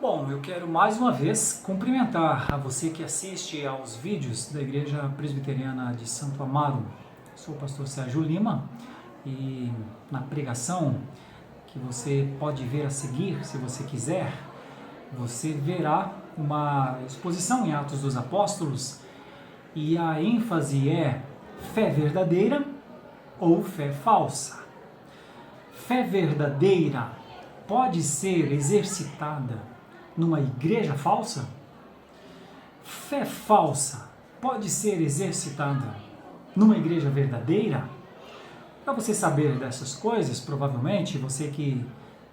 Bom, eu quero mais uma vez cumprimentar a você que assiste aos vídeos da Igreja Presbiteriana de Santo Amaro. Sou o pastor Sérgio Lima e na pregação que você pode ver a seguir, se você quiser, você verá uma exposição em Atos dos Apóstolos e a ênfase é fé verdadeira ou fé falsa. Fé verdadeira pode ser exercitada numa igreja falsa? Fé falsa pode ser exercitada numa igreja verdadeira? Para você saber dessas coisas, provavelmente você que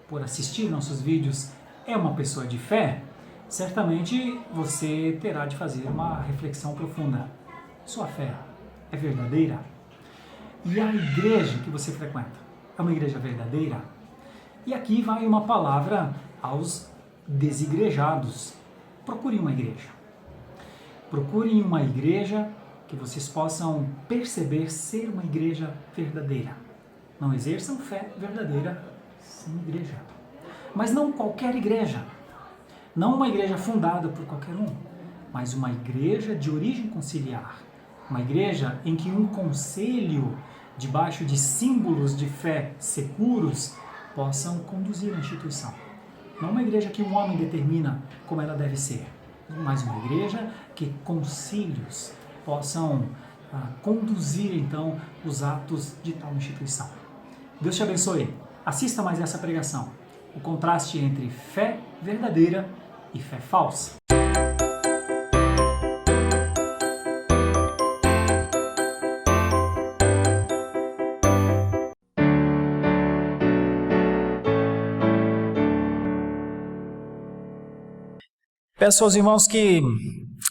por assistir nossos vídeos é uma pessoa de fé, certamente você terá de fazer uma reflexão profunda. Sua fé é verdadeira? E a igreja que você frequenta é uma igreja verdadeira? E aqui vai uma palavra aos desigrejados. Procurem uma igreja. Procurem uma igreja que vocês possam perceber ser uma igreja verdadeira. Não exerçam fé verdadeira sem igreja. Mas não qualquer igreja. Não uma igreja fundada por qualquer um, mas uma igreja de origem conciliar. Uma igreja em que um conselho, debaixo de símbolos de fé seguros, possam conduzir a instituição. Não uma igreja que um homem determina como ela deve ser, mas uma igreja que concílios possam conduzir, então, os atos de tal instituição. Deus te abençoe. Assista mais essa pregação. O contraste entre fé verdadeira e fé falsa. Peço aos irmãos que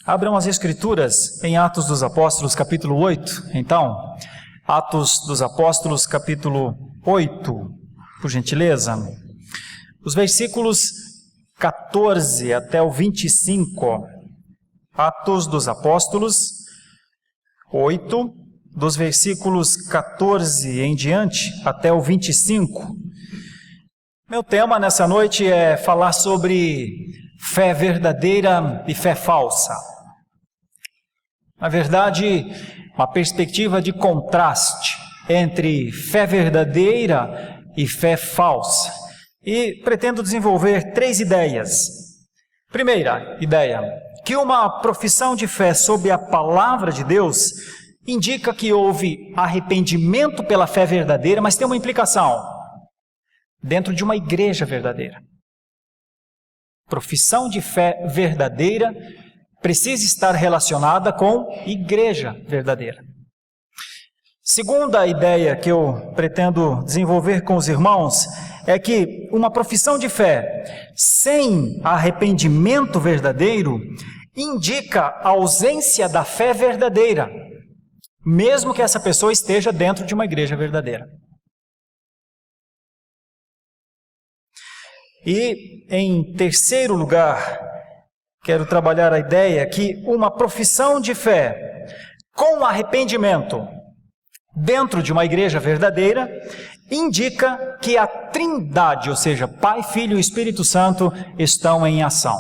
abram as Escrituras em Atos dos Apóstolos, capítulo 8. Então, Atos dos Apóstolos, capítulo 8, por gentileza. Os versículos 14 até o 25. Atos dos Apóstolos, 8, dos versículos 14 em diante até o 25. Meu tema nessa noite é falar sobre fé verdadeira e fé falsa. Na verdade, uma perspectiva de contraste entre fé verdadeira e fé falsa. E pretendo desenvolver 3 ideias. Primeira ideia, que uma profissão de fé sob a palavra de Deus indica que houve arrependimento pela fé verdadeira, mas tem uma implicação dentro de uma igreja verdadeira. Profissão de fé verdadeira precisa estar relacionada com igreja verdadeira. Segunda ideia que eu pretendo desenvolver com os irmãos é que uma profissão de fé sem arrependimento verdadeiro indica a ausência da fé verdadeira, mesmo que essa pessoa esteja dentro de uma igreja verdadeira. E, em terceiro lugar, quero trabalhar a ideia que uma profissão de fé com arrependimento dentro de uma igreja verdadeira indica que a Trindade, ou seja, Pai, Filho e Espírito Santo, estão em ação.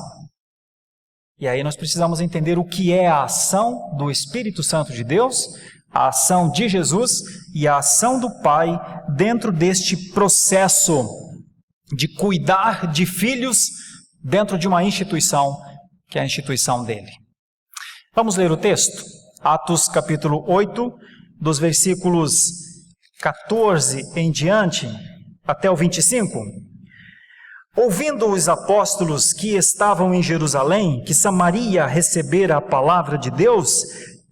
E aí nós precisamos entender o que é a ação do Espírito Santo de Deus, a ação de Jesus e a ação do Pai dentro deste processo de cuidar de filhos dentro de uma instituição, que é a instituição dele. Vamos ler o texto? Atos capítulo 8, dos versículos 14 em diante, até o 25. Ouvindo os apóstolos que estavam em Jerusalém, que Samaria recebera a palavra de Deus,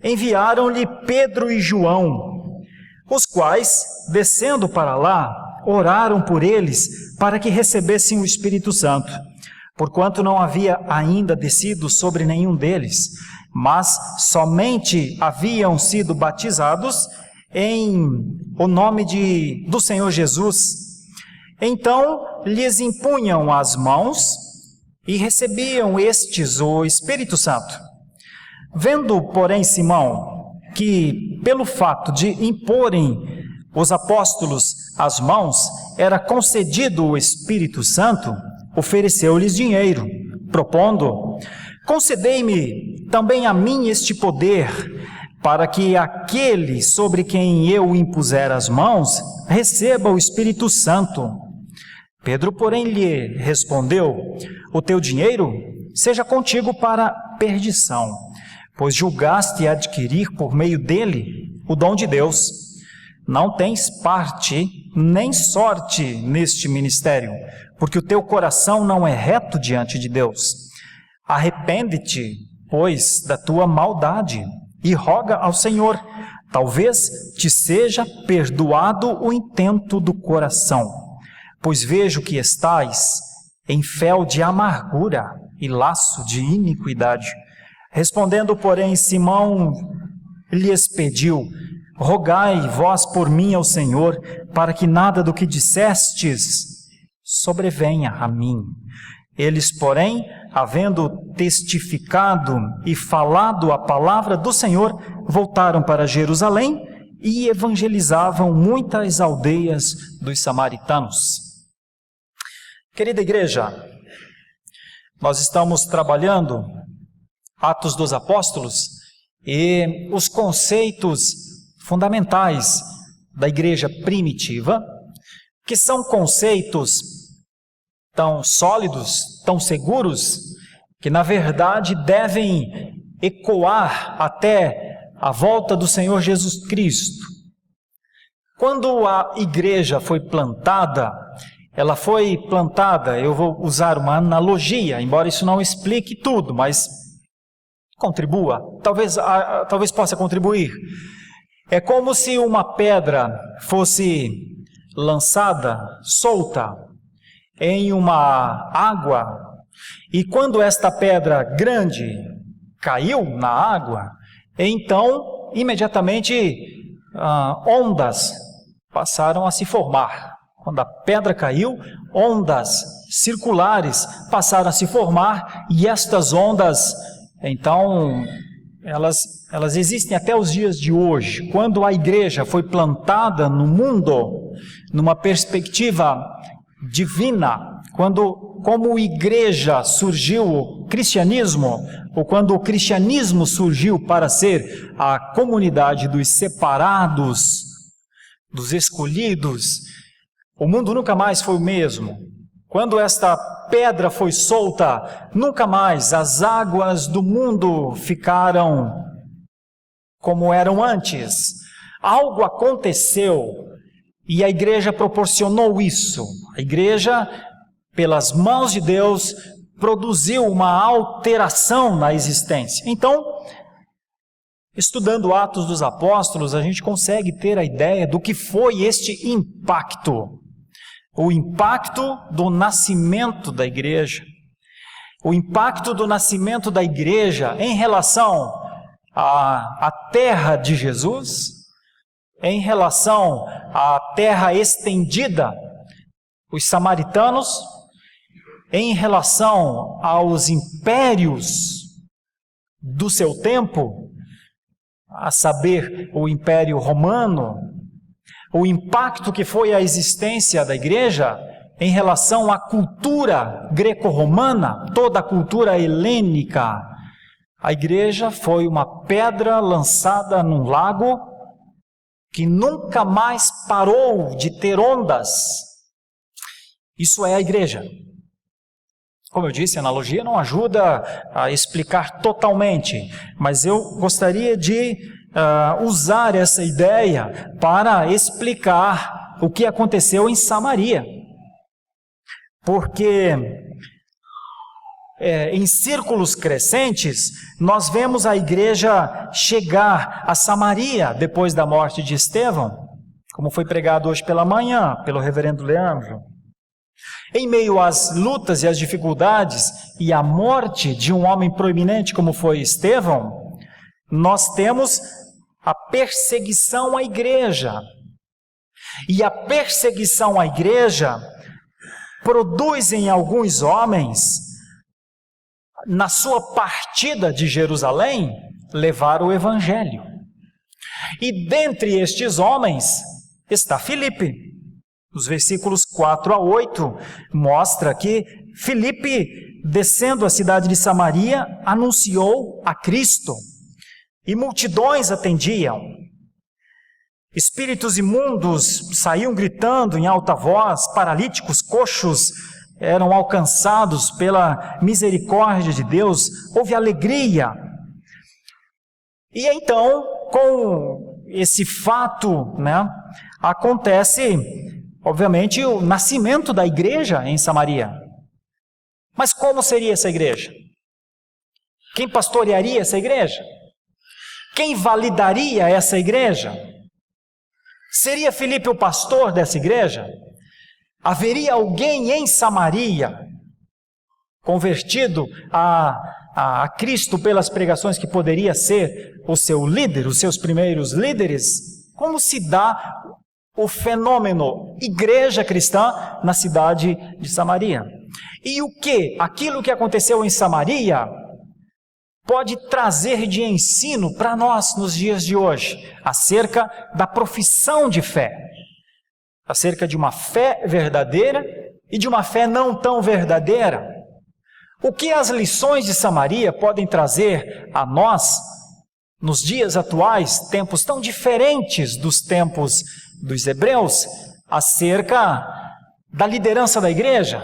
enviaram-lhe Pedro e João, os quais, descendo para lá, oraram por eles para que recebessem o Espírito Santo, porquanto não havia ainda descido sobre nenhum deles, mas somente haviam sido batizados em o nome do Senhor Jesus. Então lhes impunham as mãos e recebiam estes o Espírito Santo. Vendo, porém, Simão, que pelo fato de imporem os apóstolos as mãos, era concedido o Espírito Santo, ofereceu-lhes dinheiro, propondo: concedei-me também a mim este poder, para que aquele sobre quem eu impuser as mãos receba o Espírito Santo. Pedro, porém, lhe respondeu: o teu dinheiro seja contigo para perdição, pois julgaste adquirir por meio dele o dom de Deus. Não tens parte nem sorte neste ministério, porque o teu coração não é reto diante de Deus. Arrepende-te, pois, da tua maldade e roga ao Senhor, talvez te seja perdoado o intento do coração, pois vejo que estais em fel de amargura e laço de iniquidade. Respondendo, porém, Simão lhes pediu: rogai vós por mim ao Senhor, para que nada do que dissestes sobrevenha a mim. Eles, porém, havendo testificado e falado a palavra do Senhor, voltaram para Jerusalém e evangelizavam muitas aldeias dos samaritanos. Querida igreja, nós estamos trabalhando Atos dos Apóstolos e os conceitos fundamentais da igreja primitiva, que são conceitos tão sólidos, tão seguros, que na verdade devem ecoar até a volta do Senhor Jesus Cristo. Quando a igreja foi plantada, ela foi plantada, eu vou usar uma analogia, embora isso não explique tudo, mas contribua, talvez possa contribuir. É como se uma pedra fosse lançada, solta, em uma água, e quando esta pedra grande caiu na água, então imediatamente ondas passaram a se formar. Quando a pedra caiu, ondas circulares passaram a se formar, e estas ondas, então, elas existem até os dias de hoje. Quando a igreja foi plantada no mundo, numa perspectiva divina, como igreja surgiu o cristianismo, ou quando o cristianismo surgiu para ser a comunidade dos separados, dos escolhidos, o mundo nunca mais foi o mesmo. Quando esta pedra foi solta, nunca mais as águas do mundo ficaram como eram antes. Algo aconteceu e a igreja proporcionou isso. A igreja, pelas mãos de Deus, produziu uma alteração na existência. Então, estudando Atos dos Apóstolos, a gente consegue ter a ideia do que foi este impacto. O impacto do nascimento da igreja. O impacto do nascimento da igreja em relação à terra de Jesus, em relação à terra estendida, os samaritanos, em relação aos impérios do seu tempo, a saber, o Império Romano, o impacto que foi a existência da igreja em relação à cultura greco-romana, toda a cultura helênica. A igreja foi uma pedra lançada num lago que nunca mais parou de ter ondas. Isso é a igreja. Como eu disse, a analogia não ajuda a explicar totalmente, mas eu gostaria de usar essa ideia para explicar o que aconteceu em Samaria. Porque em círculos crescentes, nós vemos a igreja chegar a Samaria depois da morte de Estevão, como foi pregado hoje pela manhã pelo reverendo Leandro. Em meio às lutas e às dificuldades e à morte de um homem proeminente como foi Estevão, nós temos a perseguição à igreja. E a perseguição à igreja produz em alguns homens, na sua partida de Jerusalém, levar o evangelho. E dentre estes homens está Filipe. Os versículos 4 a 8 mostra que Filipe descendo à cidade de Samaria, anunciou a Cristo, e multidões atendiam. Espíritos imundos saíam gritando em alta voz, paralíticos, coxos eram alcançados pela misericórdia de Deus, houve alegria. E então, com esse fato, acontece, obviamente, o nascimento da igreja em Samaria. Mas como seria essa igreja? Quem pastorearia essa igreja? Quem validaria essa igreja? Seria Filipe o pastor dessa igreja? Haveria alguém em Samaria convertido a Cristo pelas pregações que poderia ser o seu líder, os seus primeiros líderes? Como se dá o fenômeno igreja cristã na cidade de Samaria? E o que? Aquilo que aconteceu em Samaria pode trazer de ensino para nós nos dias de hoje, acerca da profissão de fé, acerca de uma fé verdadeira e de uma fé não tão verdadeira. O que as lições de Samaria podem trazer a nós nos dias atuais, tempos tão diferentes dos tempos dos hebreus, acerca da liderança da igreja,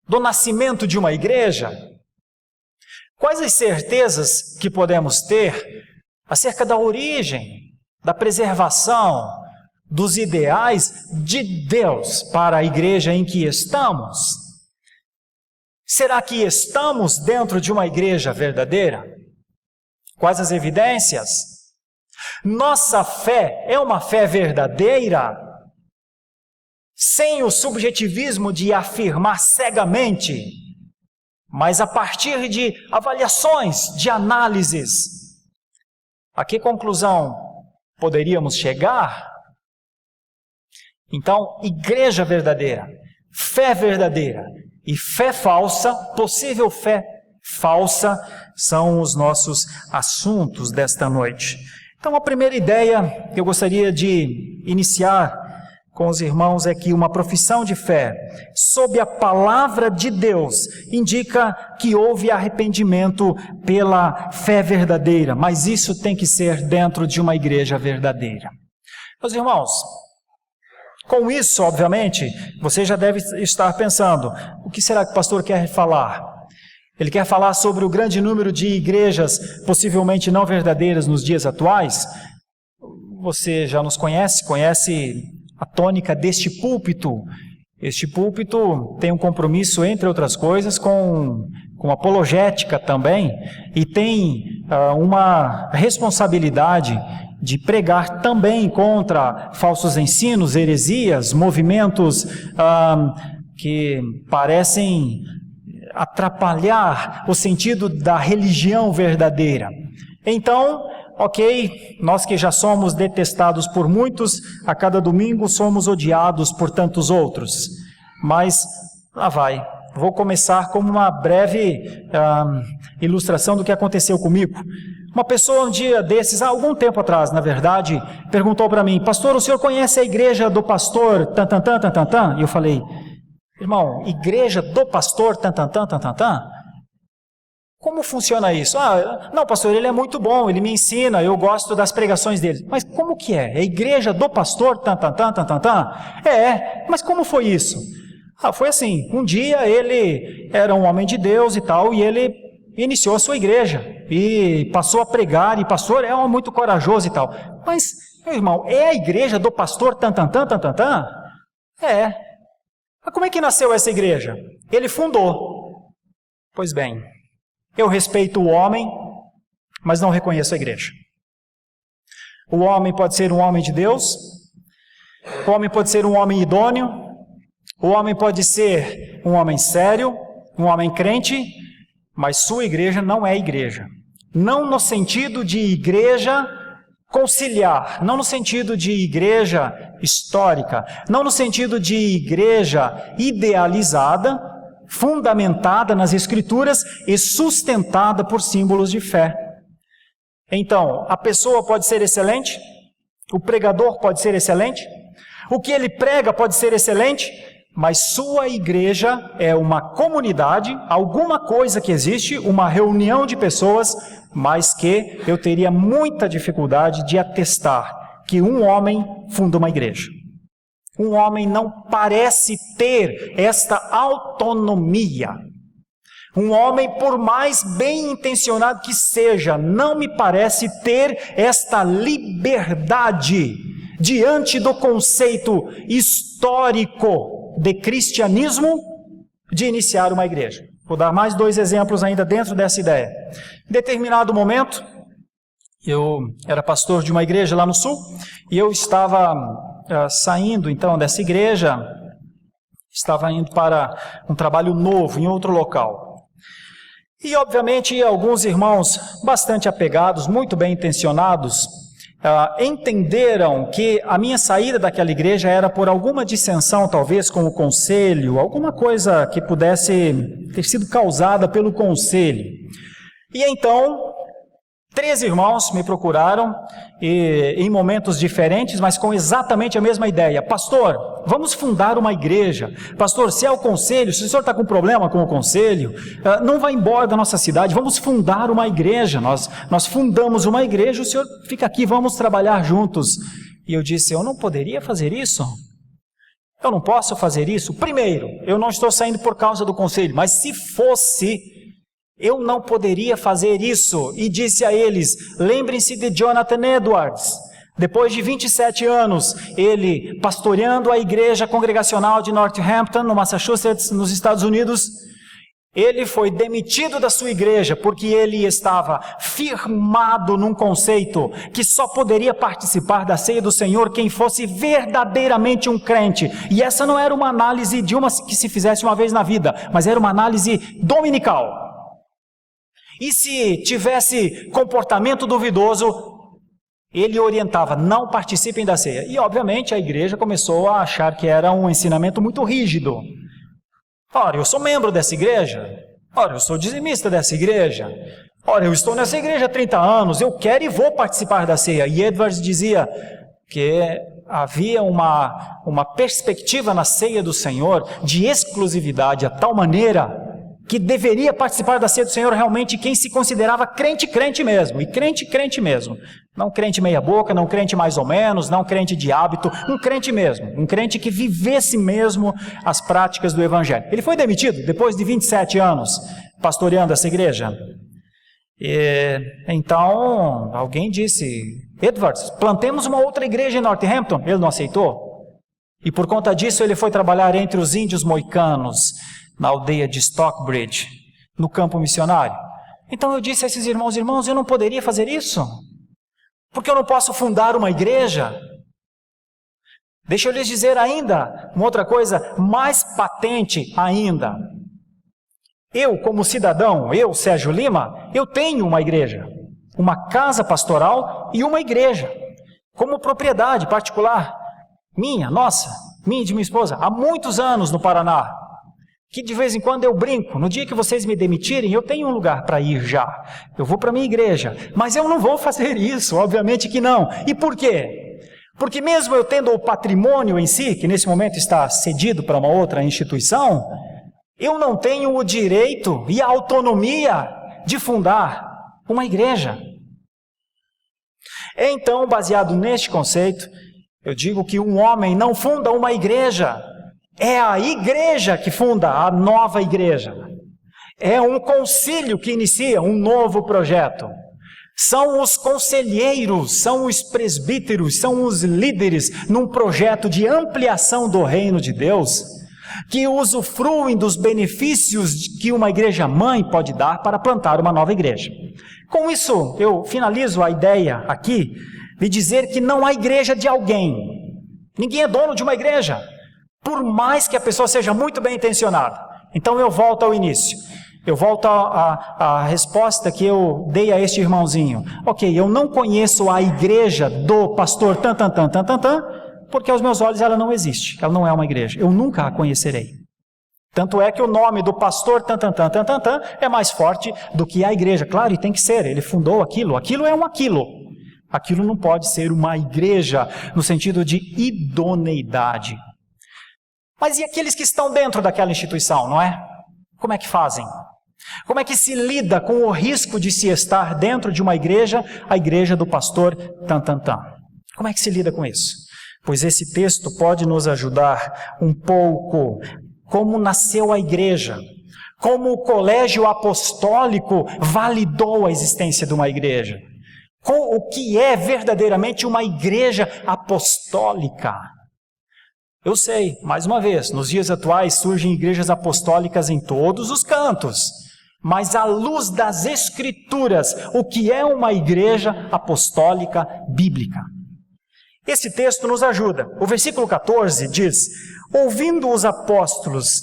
do nascimento de uma igreja? Quais as certezas que podemos ter acerca da origem, da preservação, dos ideais de Deus para a igreja em que estamos? Será que estamos dentro de uma igreja verdadeira? Quais as evidências? Nossa fé é uma fé verdadeira, sem o subjetivismo de afirmar cegamente, mas a partir de avaliações, de análises. A que conclusão poderíamos chegar? Então, igreja verdadeira, fé verdadeira e fé falsa, possível fé falsa, são os nossos assuntos desta noite. Então, a primeira ideia que eu gostaria de iniciar com os irmãos é que uma profissão de fé, sob a palavra de Deus, indica que houve arrependimento pela fé verdadeira, mas isso tem que ser dentro de uma igreja verdadeira. Meus irmãos, com isso, obviamente, você já deve estar pensando, o que será que o pastor quer falar? Ele quer falar sobre o grande número de igrejas possivelmente não verdadeiras nos dias atuais? Você já nos conhece a tônica deste púlpito. Este púlpito tem um compromisso, entre outras coisas, com apologética também, e tem uma responsabilidade de pregar também contra falsos ensinos, heresias, movimentos que parecem atrapalhar o sentido da religião verdadeira. Então, ok, nós que já somos detestados por muitos, a cada domingo somos odiados por tantos outros. Mas, vou começar com uma breve ilustração do que aconteceu comigo. Uma pessoa um dia desses, há algum tempo atrás, na verdade, perguntou para mim, pastor, o senhor conhece a igreja do pastor tantantã, tantantã? E eu falei, irmão, igreja do pastor tantantã, tantantã? Como funciona isso? Não, pastor, ele é muito bom, ele me ensina, eu gosto das pregações dele. Mas como que é? É a igreja do pastor tantantã, tantantã? Mas como foi isso? Foi assim, um dia ele era um homem de Deus e tal, e ele iniciou a sua igreja, e passou a pregar, e pastor é um homem muito corajoso e tal. Mas, meu irmão, é a igreja do pastor tantantã, tantantã? Mas como é que nasceu essa igreja? Ele fundou. Pois bem, eu respeito o homem, mas não reconheço a igreja. O homem pode ser um homem de Deus, o homem pode ser um homem idôneo, o homem pode ser um homem sério, um homem crente, mas sua igreja não é igreja. Não no sentido de igreja conciliar, não no sentido de igreja histórica, não no sentido de igreja idealizada, fundamentada nas Escrituras e sustentada por símbolos de fé. Então, a pessoa pode ser excelente, o pregador pode ser excelente, o que ele prega pode ser excelente, mas sua igreja é uma comunidade, alguma coisa que existe, uma reunião de pessoas, mas que eu teria muita dificuldade de atestar que um homem funda uma igreja. Um homem não parece ter esta autonomia. Um homem, por mais bem intencionado que seja, não me parece ter esta liberdade diante do conceito histórico de cristianismo de iniciar uma igreja. Vou dar mais 2 exemplos ainda dentro dessa ideia. Em determinado momento, eu era pastor de uma igreja lá no sul, e eu estava saindo então dessa igreja, estava indo para um trabalho novo em outro local. E obviamente alguns irmãos bastante apegados, muito bem intencionados, entenderam que a minha saída daquela igreja era por alguma dissensão, talvez com o conselho, alguma coisa que pudesse ter sido causada pelo conselho. E então 3 irmãos me procuraram, em momentos diferentes, mas com exatamente a mesma ideia. Pastor, vamos fundar uma igreja. Pastor, se é o conselho, se o senhor está com problema com o conselho, não vá embora da nossa cidade, vamos fundar uma igreja. Nós fundamos uma igreja, o senhor fica aqui, vamos trabalhar juntos. E eu disse, eu não poderia fazer isso? Eu não posso fazer isso? Primeiro, eu não estou saindo por causa do conselho, mas se fosse, eu não poderia fazer isso. E disse a eles, lembrem-se de Jonathan Edwards. Depois de 27 anos, ele pastoreando a igreja congregacional de Northampton, no Massachusetts, nos Estados Unidos, ele foi demitido da sua igreja porque ele estava firmado num conceito que só poderia participar da ceia do Senhor quem fosse verdadeiramente um crente. E essa não era uma análise de uma que se fizesse uma vez na vida, mas era uma análise dominical. E se tivesse comportamento duvidoso, ele orientava, não participem da ceia. E obviamente a igreja começou a achar que era um ensinamento muito rígido. Ora, eu sou membro dessa igreja. Ora, eu sou dizimista dessa igreja. Ora, eu estou nessa igreja há 30 anos, eu quero e vou participar da ceia. E Edwards dizia que havia uma perspectiva na ceia do Senhor de exclusividade, a tal maneira que deveria participar da ceia do Senhor realmente quem se considerava crente, crente mesmo. E crente, crente mesmo. Não crente meia boca, não crente mais ou menos, não crente de hábito, um crente mesmo. Um crente que vivesse mesmo as práticas do Evangelho. Ele foi demitido depois de 27 anos pastoreando essa igreja. Então, alguém disse, Edwards, plantemos uma outra igreja em Northampton. Ele não aceitou. E por conta disso ele foi trabalhar entre os índios moicanos, na aldeia de Stockbridge, no campo missionário. Então eu disse a esses irmãos, eu não poderia fazer isso, porque eu não posso fundar uma igreja. Deixa eu lhes dizer ainda, uma outra coisa mais patente ainda. Eu, como cidadão, Sérgio Lima, eu tenho uma igreja, uma casa pastoral e uma igreja, como propriedade particular, minha, nossa, minha e de minha esposa, há muitos anos no Paraná, que de vez em quando eu brinco, no dia que vocês me demitirem, eu tenho um lugar para ir já, eu vou para a minha igreja, mas eu não vou fazer isso, obviamente que não. E por quê? Porque mesmo eu tendo o patrimônio em si, que nesse momento está cedido para uma outra instituição, eu não tenho o direito e a autonomia de fundar uma igreja. Então, baseado neste conceito, eu digo que um homem não funda uma igreja, é a igreja que funda a nova igreja. É um concílio que inicia um novo projeto. São os conselheiros, são os presbíteros, são os líderes num projeto de ampliação do reino de Deus, que usufruem dos benefícios que uma igreja mãe pode dar para plantar uma nova igreja. Com isso, eu finalizo a ideia aqui de dizer que não há igreja de alguém. Ninguém é dono de uma igreja, por mais que a pessoa seja muito bem intencionada. Então eu volto ao início. Eu volto à resposta que eu dei a este irmãozinho. Ok, eu não conheço a igreja do pastor porque aos meus olhos ela não existe. Ela não é uma igreja. Eu nunca a conhecerei. Tanto é que o nome do pastor é mais forte do que a igreja. Claro, e tem que ser. Ele fundou aquilo. Aquilo é um aquilo. Aquilo não pode ser uma igreja no sentido de idoneidade. Mas e aqueles que estão dentro daquela instituição, não é? Como é que fazem? Como é que se lida com o risco de se estar dentro de uma igreja, a igreja do pastor Tantantan? Como é que se lida com isso? Pois esse texto pode nos ajudar um pouco como nasceu a igreja, como o colégio apostólico validou a existência de uma igreja, com o que é verdadeiramente uma igreja apostólica. Eu sei, mais uma vez, nos dias atuais surgem igrejas apostólicas em todos os cantos, mas à luz das Escrituras, o que é uma igreja apostólica bíblica? Esse texto nos ajuda. O versículo 14 diz: ouvindo os apóstolos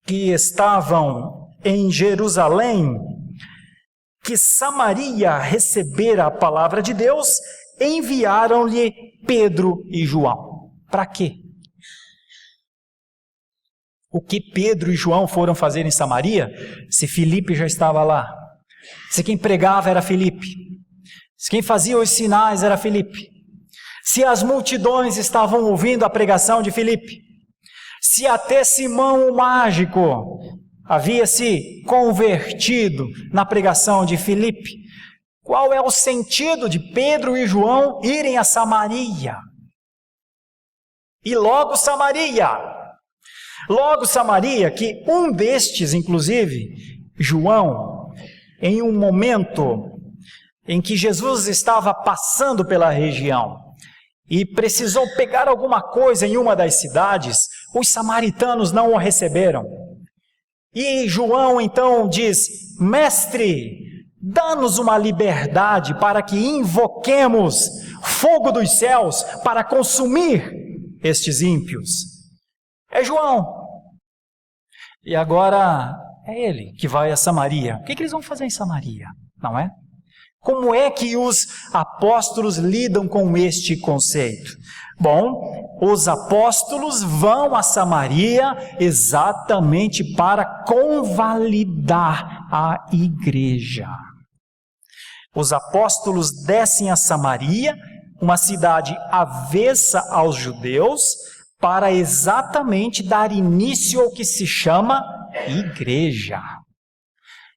que estavam em Jerusalém, que Samaria recebera a palavra de Deus, enviaram-lhe Pedro e João. Para quê? O que Pedro e João foram fazer em Samaria, se Filipe já estava lá? Se quem pregava era Filipe? Se quem fazia os sinais era Filipe? Se as multidões estavam ouvindo a pregação de Filipe? Se até Simão o mágico havia se convertido na pregação de Filipe? Qual é o sentido de Pedro e João irem a Samaria? E logo Samaria, que um destes, inclusive, João, em um momento em que Jesus estava passando pela região e precisou pegar alguma coisa em uma das cidades, os samaritanos não o receberam. E João então diz: mestre, dá-nos uma liberdade para que invoquemos fogo dos céus para consumir estes ímpios. É João. E agora é ele que vai a Samaria. O que eles vão fazer em Samaria? Não é? Como é que os apóstolos lidam com este conceito? Bom, os apóstolos vão a Samaria exatamente para convalidar a igreja. Os apóstolos descem a Samaria, uma cidade avessa aos judeus, para exatamente dar início ao que se chama igreja.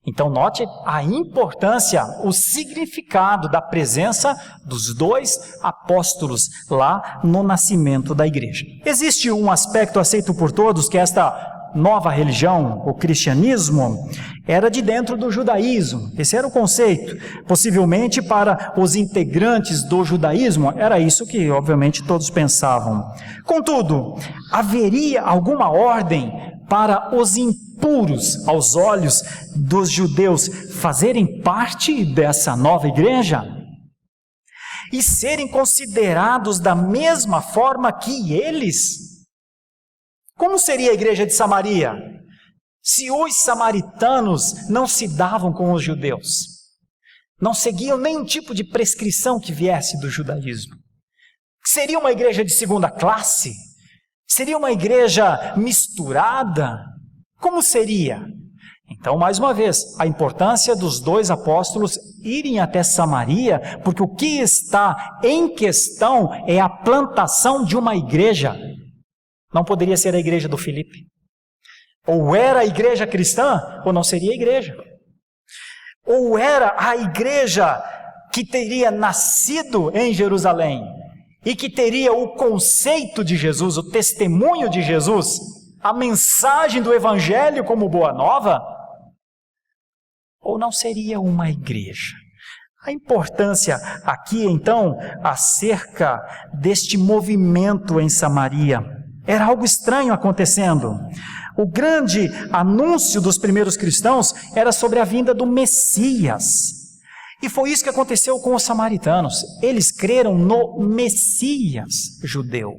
Então note a importância, o significado da presença dos dois apóstolos lá no nascimento da igreja. Existe um aspecto aceito por todos, que esta nova religião, o cristianismo, era de dentro do judaísmo. Esse era o conceito. Possivelmente para os integrantes do judaísmo, era isso que obviamente todos pensavam. Contudo, haveria alguma ordem para os impuros aos olhos dos judeus fazerem parte dessa nova igreja? E serem considerados da mesma forma que eles? Como seria a igreja de Samaria, se os samaritanos não se davam com os judeus? Não seguiam nenhum tipo de prescrição que viesse do judaísmo? Seria uma igreja de segunda classe? Seria uma igreja misturada? Como seria? Então, mais uma vez, a importância dos dois apóstolos irem até Samaria, porque o que está em questão é a plantação de uma igreja. Não poderia ser a igreja do Filipe. Ou era a igreja cristã, ou não seria a igreja. Ou era a igreja que teria nascido em Jerusalém e que teria o conceito de Jesus, o testemunho de Jesus, a mensagem do Evangelho como boa nova, ou não seria uma igreja. A importância aqui, então, acerca deste movimento em Samaria. Era algo estranho acontecendo. O grande anúncio dos primeiros cristãos era sobre a vinda do Messias. E foi isso que aconteceu com os samaritanos. Eles creram no Messias judeu.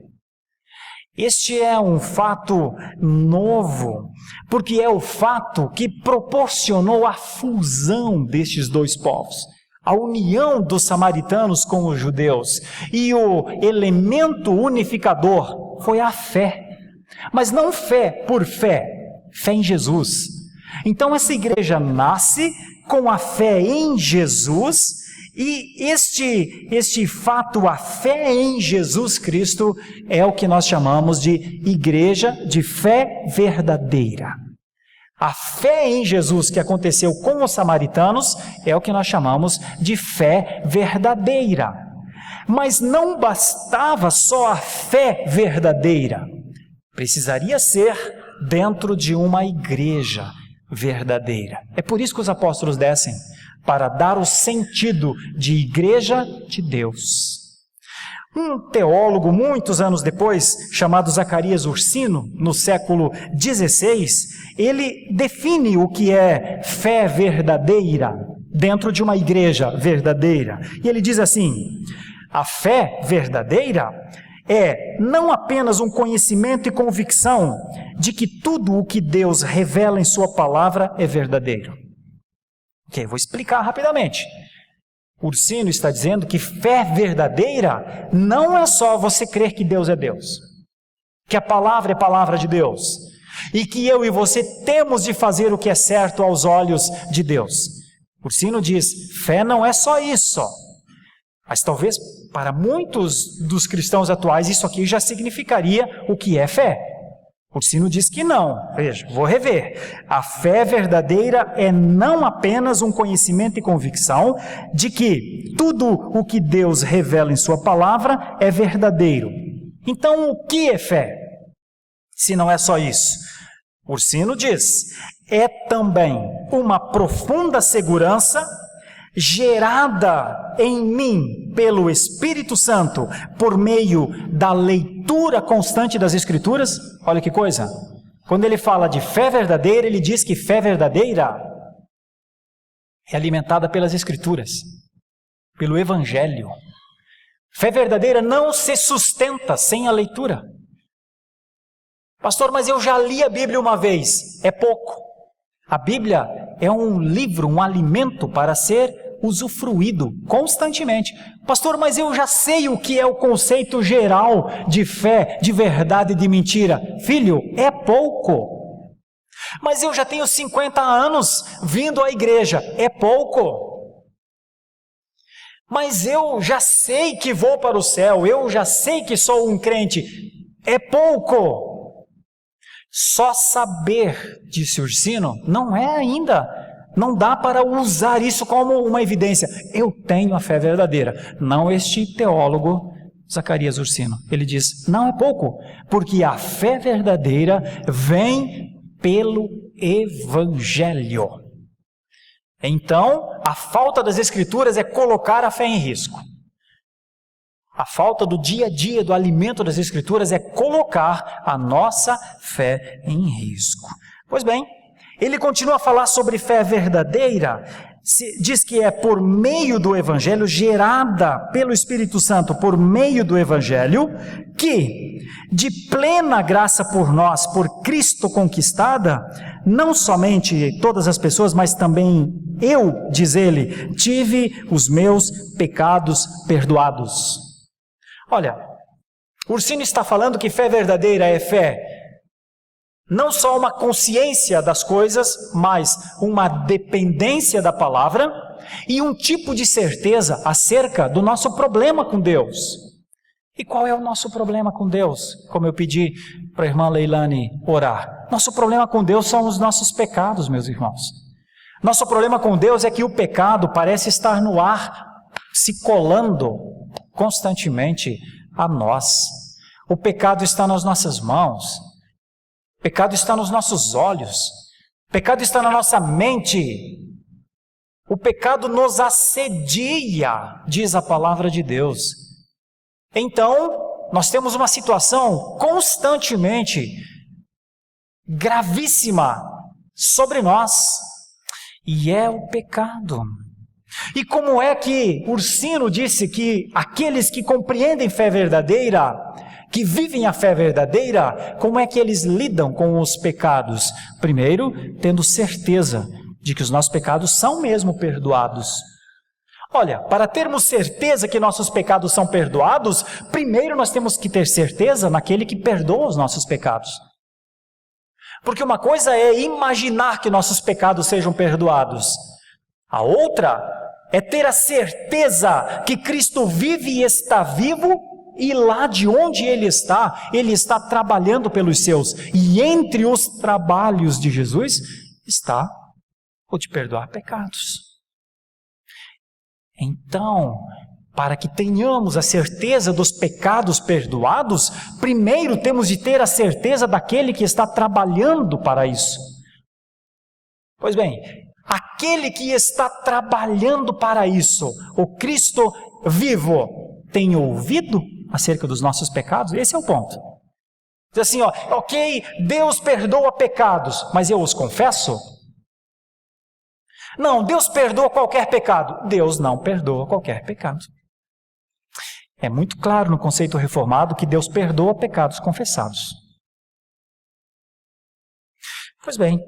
Este é um fato novo, porque é o fato que proporcionou a fusão destes dois povos, a união dos samaritanos com os judeus. E o elemento unificador foi a fé. Mas não fé por fé, fé em Jesus. Então essa igreja nasce com a fé em Jesus E este fato, a fé em Jesus Cristo, é o que nós chamamos de igreja de fé verdadeira. A fé em Jesus que aconteceu com os samaritanos é o que nós chamamos de fé verdadeira. Mas não bastava só a fé verdadeira. Precisaria ser dentro de uma igreja verdadeira. É por isso que os apóstolos descem, para dar o sentido de igreja de Deus. Um teólogo, muitos anos depois, chamado Zacarias Ursino, no século XVI, ele define o que é fé verdadeira dentro de uma igreja verdadeira. E ele diz assim: a fé verdadeira é não apenas um conhecimento e convicção de que tudo o que Deus revela em sua palavra é verdadeiro. Ok, vou explicar rapidamente. Ursino está dizendo que fé verdadeira não é só você crer que Deus é Deus, que a palavra é palavra de Deus, e que eu e você temos de fazer o que é certo aos olhos de Deus. Ursino diz, fé não é só isso. Mas talvez para muitos dos cristãos atuais isso aqui já significaria o que é fé. Ursino diz que não. Veja, vou rever. A fé verdadeira é não apenas um conhecimento e convicção de que tudo o que Deus revela em sua palavra é verdadeiro. Então, o que é fé? Se não é só isso. Ursino diz, é também uma profunda segurança gerada em mim pelo Espírito Santo por meio da leitura constante das Escrituras. Olha que coisa, quando ele fala de fé verdadeira, ele diz que fé verdadeira é alimentada pelas Escrituras, pelo Evangelho. Fé verdadeira não se sustenta sem a leitura. Pastor, mas eu já li a Bíblia uma vez. É pouco. A Bíblia é um livro, um alimento para ser usufruído constantemente. Pastor, mas eu já sei o que é o conceito geral de fé, de verdade e de mentira. Filho, é pouco. Mas eu já tenho 50 anos vindo à igreja. É pouco. Mas eu já sei que vou para o céu. Eu já sei que sou um crente. É pouco. Só saber, disse Ursino, não é ainda. Não dá para usar isso como uma evidência. Eu tenho a fé verdadeira. Não este teólogo, Zacarias Ursino. Ele diz, não é pouco, porque a fé verdadeira vem pelo Evangelho. Então, a falta das Escrituras é colocar a fé em risco. A falta do dia a dia, do alimento das Escrituras é colocar a nossa fé em risco. Pois bem, ele continua a falar sobre fé verdadeira, diz que é por meio do Evangelho, gerada pelo Espírito Santo por meio do Evangelho, que, de plena graça por nós, por Cristo conquistada, não somente todas as pessoas, mas também eu, diz ele, tive os meus pecados perdoados. Olha, Ursino está falando que fé verdadeira é fé, não só uma consciência das coisas, mas uma dependência da palavra e um tipo de certeza acerca do nosso problema com Deus. E qual é o nosso problema com Deus? Como eu pedi para a irmã Leilane orar. Nosso problema com Deus são os nossos pecados, meus irmãos. Nosso problema com Deus é que o pecado parece estar no ar, se colando constantemente a nós. O pecado está nas nossas mãos. O pecado está nos nossos olhos. O pecado está na nossa mente. O pecado nos assedia, diz a palavra de Deus. Então, nós temos uma situação constantemente gravíssima sobre nós, e é o pecado. E como é que Ursino disse que aqueles que compreendem fé verdadeira, que vivem a fé verdadeira, como é que eles lidam com os pecados? Primeiro, tendo certeza de que os nossos pecados são mesmo perdoados. Olha, para termos certeza que nossos pecados são perdoados, primeiro nós temos que ter certeza naquele que perdoa os nossos pecados. Porque uma coisa é imaginar que nossos pecados sejam perdoados. A outra é ter a certeza que Cristo vive e está vivo, e lá de onde Ele está trabalhando pelos seus. E entre os trabalhos de Jesus está o de perdoar pecados. Então, para que tenhamos a certeza dos pecados perdoados, primeiro temos de ter a certeza daquele que está trabalhando para isso. Pois bem, aquele que está trabalhando para isso, o Cristo vivo, tem ouvido acerca dos nossos pecados? Esse é o ponto. Diz assim, ok, Deus perdoa pecados, mas eu os confesso? Não, Deus perdoa qualquer pecado. Deus não perdoa qualquer pecado. É muito claro no conceito reformado que Deus perdoa pecados confessados. Pois bem,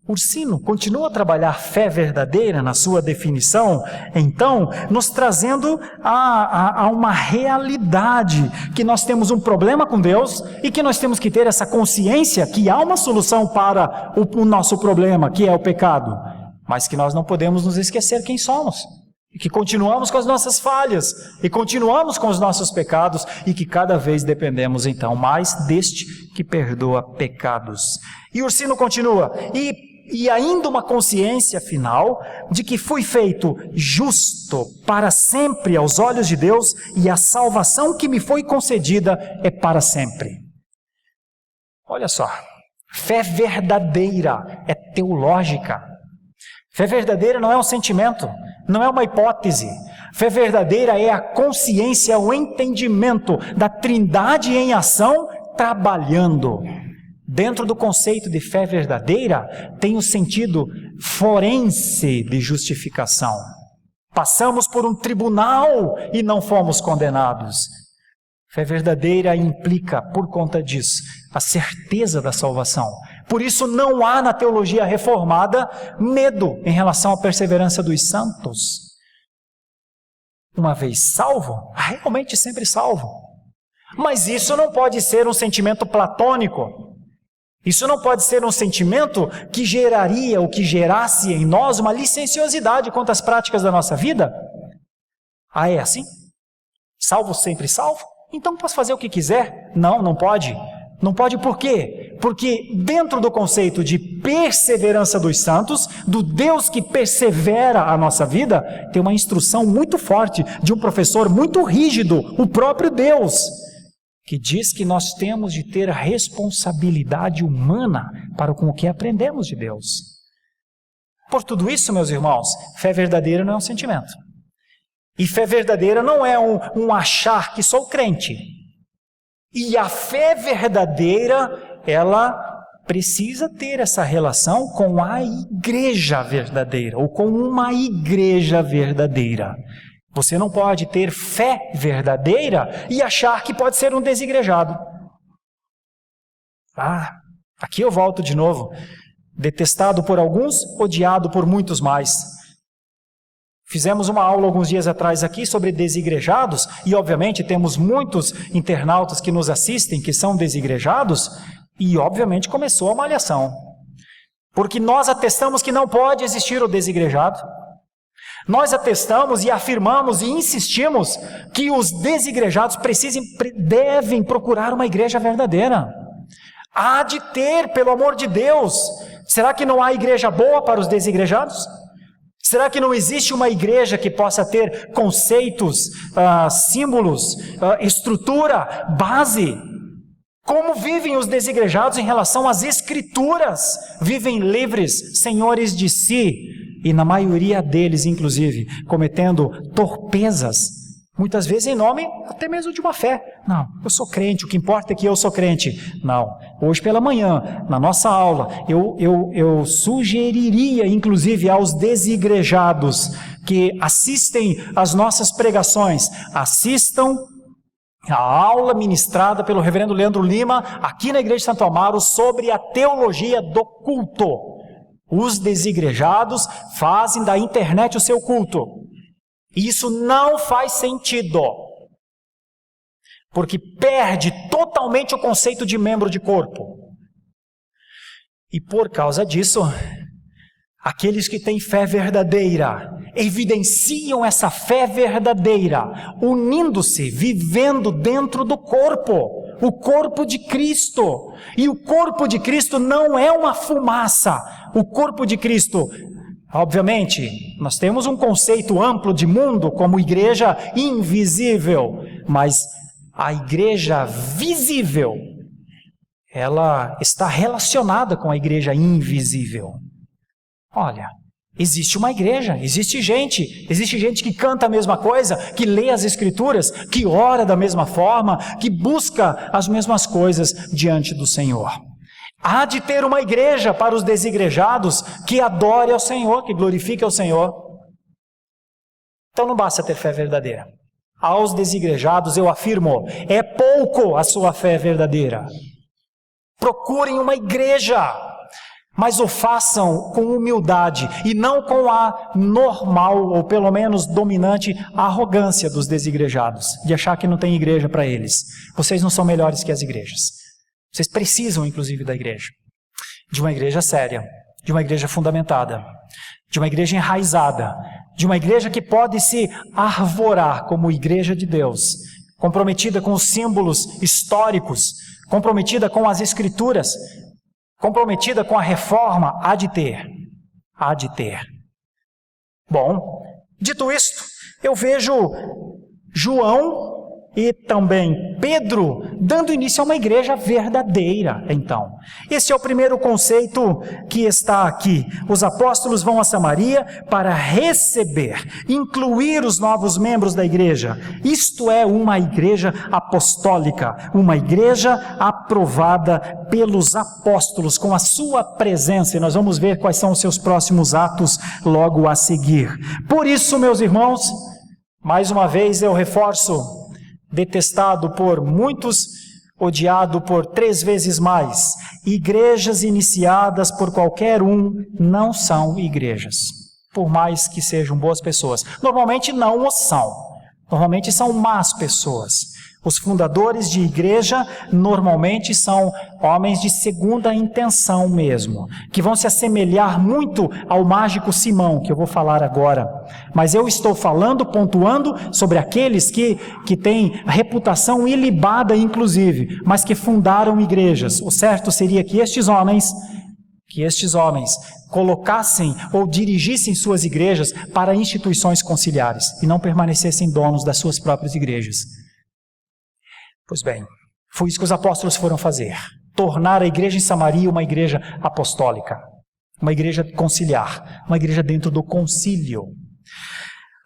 Ursino continua a trabalhar fé verdadeira na sua definição, então, nos trazendo a uma realidade, que nós temos um problema com Deus e que nós temos que ter essa consciência que há uma solução para o nosso problema, que é o pecado, mas que nós não podemos nos esquecer quem somos, e que continuamos com as nossas falhas, e continuamos com os nossos pecados, e que cada vez dependemos então mais deste que perdoa pecados. E Ursino continua, e ainda uma consciência final de que fui feito justo para sempre aos olhos de Deus, e a salvação que me foi concedida é para sempre. Olha só, fé verdadeira é teológica. Fé verdadeira não é um sentimento, não é uma hipótese. Fé verdadeira é a consciência, o entendimento da Trindade em ação trabalhando. Dentro do conceito de fé verdadeira, tem o sentido forense de justificação. Passamos por um tribunal e não fomos condenados. Fé verdadeira implica, por conta disso, a certeza da salvação. Por isso não há na teologia reformada medo em relação à perseverança dos santos. Uma vez salvo, realmente sempre salvo. Mas isso não pode ser um sentimento platônico. Isso não pode ser um sentimento que geraria ou que gerasse em nós uma licenciosidade quanto às práticas da nossa vida. Ah, é assim? Salvo sempre salvo? Então posso fazer o que quiser? Não, não pode. Não pode por quê? Porque dentro do conceito de perseverança dos santos, do Deus que persevera a nossa vida, tem uma instrução muito forte de um professor muito rígido, o próprio Deus, que diz que nós temos de ter a responsabilidade humana para com o que aprendemos de Deus. Por tudo isso, meus irmãos, fé verdadeira não é um sentimento. E fé verdadeira não é um achar que sou crente. E a fé verdadeira, ela precisa ter essa relação com a igreja verdadeira, ou com uma igreja verdadeira. Você não pode ter fé verdadeira e achar que pode ser um desigrejado. Aqui eu volto de novo. Detestado por alguns, odiado por muitos mais. Fizemos uma aula alguns dias atrás aqui sobre desigrejados, e obviamente temos muitos internautas que nos assistem que são desigrejados, e obviamente começou a malhação. Porque nós atestamos que não pode existir o desigrejado. Nós atestamos e afirmamos e insistimos que os desigrejados devem procurar uma igreja verdadeira. Há de ter, pelo amor de Deus. Será que não há igreja boa para os desigrejados? Será que não existe uma igreja que possa ter conceitos, símbolos, estrutura, base? Como vivem os desigrejados em relação às escrituras? Vivem livres, senhores de si, e na maioria deles, inclusive, cometendo torpezas, muitas vezes em nome até mesmo de uma fé. Não, eu sou crente, o que importa é que eu sou crente. Não, hoje pela manhã, na nossa aula, eu sugeriria, inclusive, aos desigrejados que assistem às nossas pregações, assistam a aula ministrada pelo reverendo Leandro Lima, aqui na Igreja de Santo Amaro, sobre a teologia do culto. Os desigrejados fazem da internet o seu culto. Isso não faz sentido, porque perde totalmente o conceito de membro de corpo. E por causa disso, aqueles que têm fé verdadeira, evidenciam essa fé verdadeira, unindo-se, vivendo dentro do corpo, o corpo de Cristo. E o corpo de Cristo não é uma fumaça. O corpo de Cristo, obviamente, nós temos um conceito amplo de mundo como igreja invisível, mas a igreja visível, ela está relacionada com a igreja invisível. Olha, existe uma igreja, existe gente que canta a mesma coisa, que lê as Escrituras, que ora da mesma forma, que busca as mesmas coisas diante do Senhor. Há de ter uma igreja para os desigrejados que adore ao Senhor, que glorifique ao Senhor. Então não basta ter fé verdadeira. Aos desigrejados eu afirmo, é pouco a sua fé verdadeira. Procurem uma igreja, mas o façam com humildade e não com a normal, ou pelo menos dominante, arrogância dos desigrejados, de achar que não tem igreja para eles. Vocês não são melhores que as igrejas. Vocês precisam, inclusive, da igreja. De uma igreja séria, de uma igreja fundamentada, de uma igreja enraizada, de uma igreja que pode se arvorar como igreja de Deus, comprometida com os símbolos históricos, comprometida com as Escrituras, comprometida com a reforma. Há de ter. Bom, dito isto, eu vejo João e também Pedro dando início a uma igreja verdadeira, então. Esse é o primeiro conceito que está aqui. Os apóstolos vão a Samaria para receber, incluir os novos membros da igreja. Isto é uma igreja apostólica, uma igreja aprovada pelos apóstolos, com a sua presença. E nós vamos ver quais são os seus próximos atos logo a seguir. Por isso, meus irmãos, mais uma vez eu reforço, detestado por muitos, odiado por 3 vezes mais. Igrejas iniciadas por qualquer um não são igrejas, por mais que sejam boas pessoas. Normalmente não o são. Normalmente são más pessoas. Os fundadores de igreja normalmente são homens de segunda intenção mesmo, que vão se assemelhar muito ao mágico Simão, que eu vou falar agora. Mas eu estou falando, pontuando sobre aqueles que têm reputação ilibada, inclusive, mas que fundaram igrejas. O certo seria que estes homens colocassem ou dirigissem suas igrejas para instituições conciliares e não permanecessem donos das suas próprias igrejas. Pois bem, foi isso que os apóstolos foram fazer. Tornar a igreja em Samaria uma igreja apostólica, uma igreja conciliar, uma igreja dentro do concílio.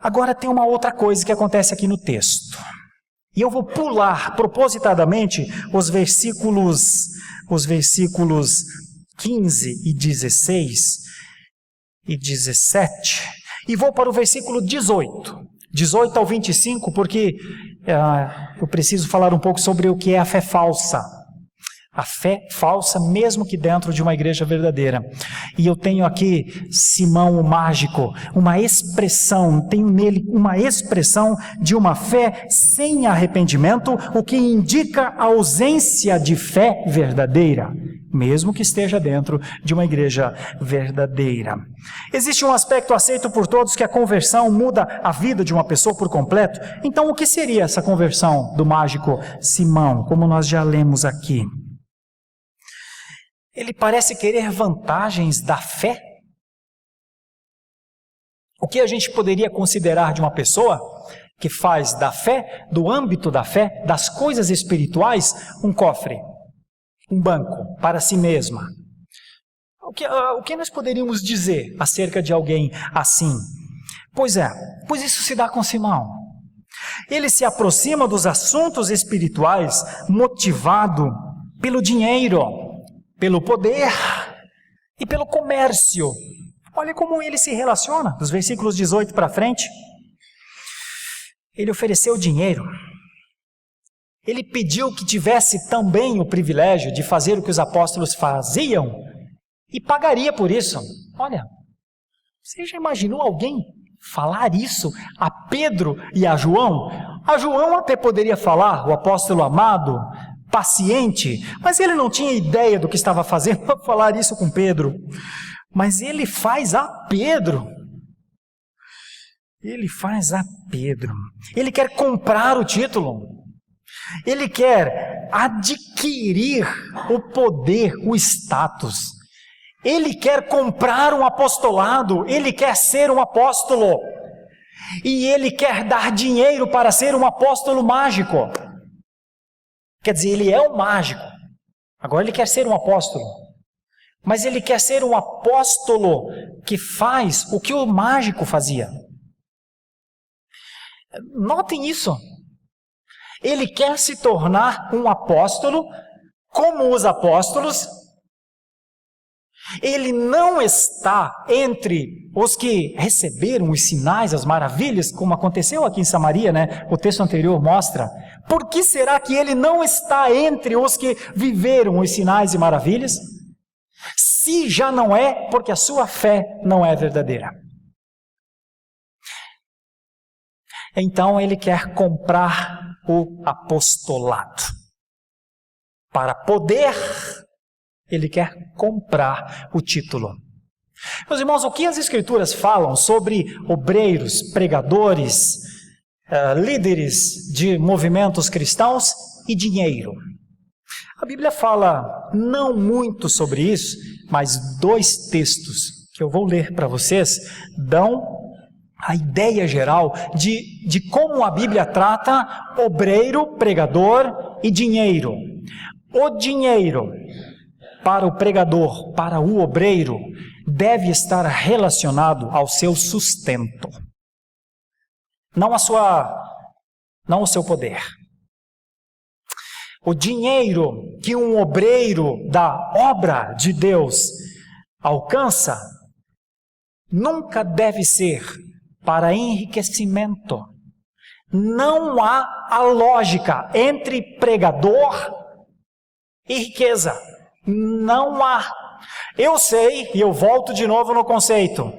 Agora tem uma outra coisa que acontece aqui no texto. E eu vou pular propositadamente os versículos 15 e 16 e 17, e vou para o versículo 18 ao 25, porque eu preciso falar um pouco sobre o que é a fé falsa. A fé falsa, mesmo que dentro de uma igreja verdadeira. E eu tenho aqui Simão o mágico, tenho nele uma expressão de uma fé sem arrependimento, o que indica a ausência de fé verdadeira, mesmo que esteja dentro de uma igreja verdadeira. Existe um aspecto aceito por todos, que a conversão muda a vida de uma pessoa por completo. Então, o que seria essa conversão do mágico Simão, como nós já lemos aqui? Ele parece querer vantagens da fé. O que a gente poderia considerar de uma pessoa que faz da fé, do âmbito da fé, das coisas espirituais, um cofre, um banco para si mesma? O que nós poderíamos dizer acerca de alguém assim? Pois isso se dá com Simão. Ele se aproxima dos assuntos espirituais motivado pelo dinheiro, pelo poder e pelo comércio. Olha como ele se relaciona, dos versículos 18 para frente. Ele ofereceu dinheiro. Ele pediu que tivesse também o privilégio de fazer o que os apóstolos faziam e pagaria por isso. Olha, você já imaginou alguém falar isso a Pedro e a João? A João até poderia falar, o apóstolo amado, paciente, mas ele não tinha ideia do que estava fazendo para falar isso com Pedro. Mas ele faz a Pedro. ele faz a Pedro. Ele quer comprar o título. Ele quer adquirir o poder, o status. Ele quer comprar um apostolado. Ele quer ser um apóstolo. E ele quer dar dinheiro para ser um apóstolo mágico. Quer dizer, ele é um mágico. Agora ele quer ser um apóstolo. Mas ele quer ser um apóstolo que faz o que o mágico fazia. Notem isso. Ele quer se tornar um apóstolo como os apóstolos. Ele não está entre os que receberam os sinais, as maravilhas, como aconteceu aqui em Samaria, né? O texto anterior mostra. Por que será que ele não está entre os que viveram os sinais e maravilhas? Se já não é, porque a sua fé não é verdadeira. Então ele quer comprar o apostolado. Para poder, ele quer comprar o título. Meus irmãos, o que as Escrituras falam sobre obreiros, pregadores, líderes de movimentos cristãos e dinheiro? A Bíblia fala não muito sobre isso, mas 2 textos que eu vou ler para vocês dão a ideia geral de como a Bíblia trata obreiro, pregador e dinheiro. O dinheiro para o pregador, para o obreiro, deve estar relacionado ao seu sustento, não ao seu poder. O dinheiro que um obreiro da obra de Deus alcança nunca deve ser para enriquecimento. Não há a lógica entre pregador e riqueza. Não há. Eu sei, e eu volto de novo no conceito.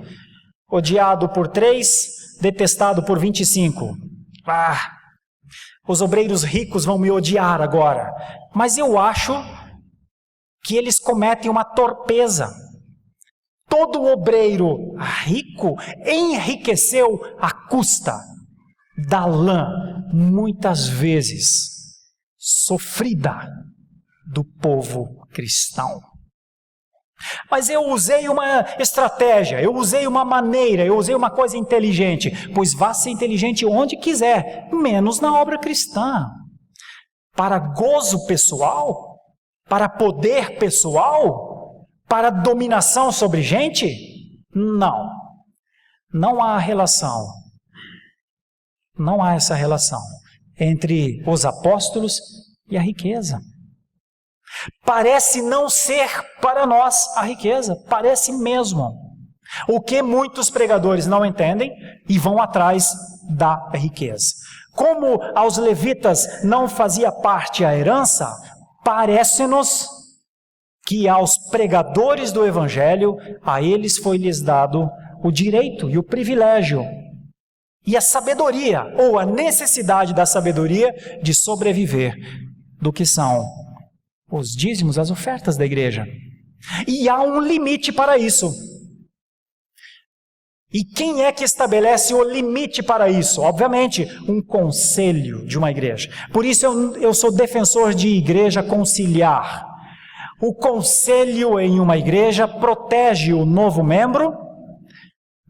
Odiado por 3, detestado por 25. Os obreiros ricos vão me odiar agora. Mas eu acho que eles cometem uma torpeza. Todo obreiro rico enriqueceu à custa da lã, muitas vezes sofrida, do povo cristão. Mas eu usei uma estratégia, eu usei uma maneira, eu usei uma coisa inteligente. Pois vá ser inteligente onde quiser, menos na obra cristã. Para gozo pessoal? Para poder pessoal? Para dominação sobre gente? Não. Não há relação. Não há essa relação entre os apóstolos e a riqueza. Parece não ser para nós a riqueza, parece mesmo. O que muitos pregadores não entendem e vão atrás da riqueza. Como aos levitas não fazia parte a herança, parece-nos que aos pregadores do evangelho, a eles foi-lhes dado o direito e o privilégio e a sabedoria, ou a necessidade da sabedoria de sobreviver do que são os dízimos, as ofertas da igreja. E há um limite para isso. E quem é que estabelece o limite para isso? Obviamente, um conselho de uma igreja. Por isso eu sou defensor de igreja conciliar. O conselho em uma igreja protege o novo membro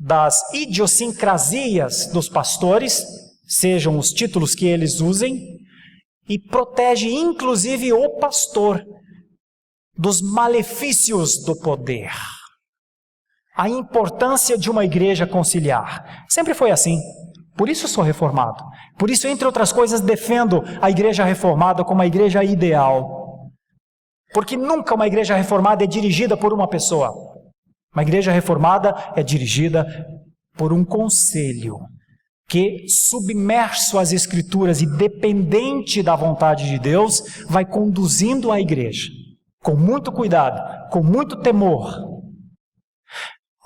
das idiosincrasias dos pastores, sejam os títulos que eles usem, e protege inclusive o pastor dos malefícios do poder. A importância de uma igreja conciliar. Sempre foi assim. Por isso sou reformado. Por isso, entre outras coisas, defendo a igreja reformada como a igreja ideal. Porque nunca uma igreja reformada é dirigida por uma pessoa. Uma igreja reformada é dirigida por um conselho que, submerso às Escrituras e dependente da vontade de Deus, vai conduzindo a igreja, com muito cuidado, com muito temor.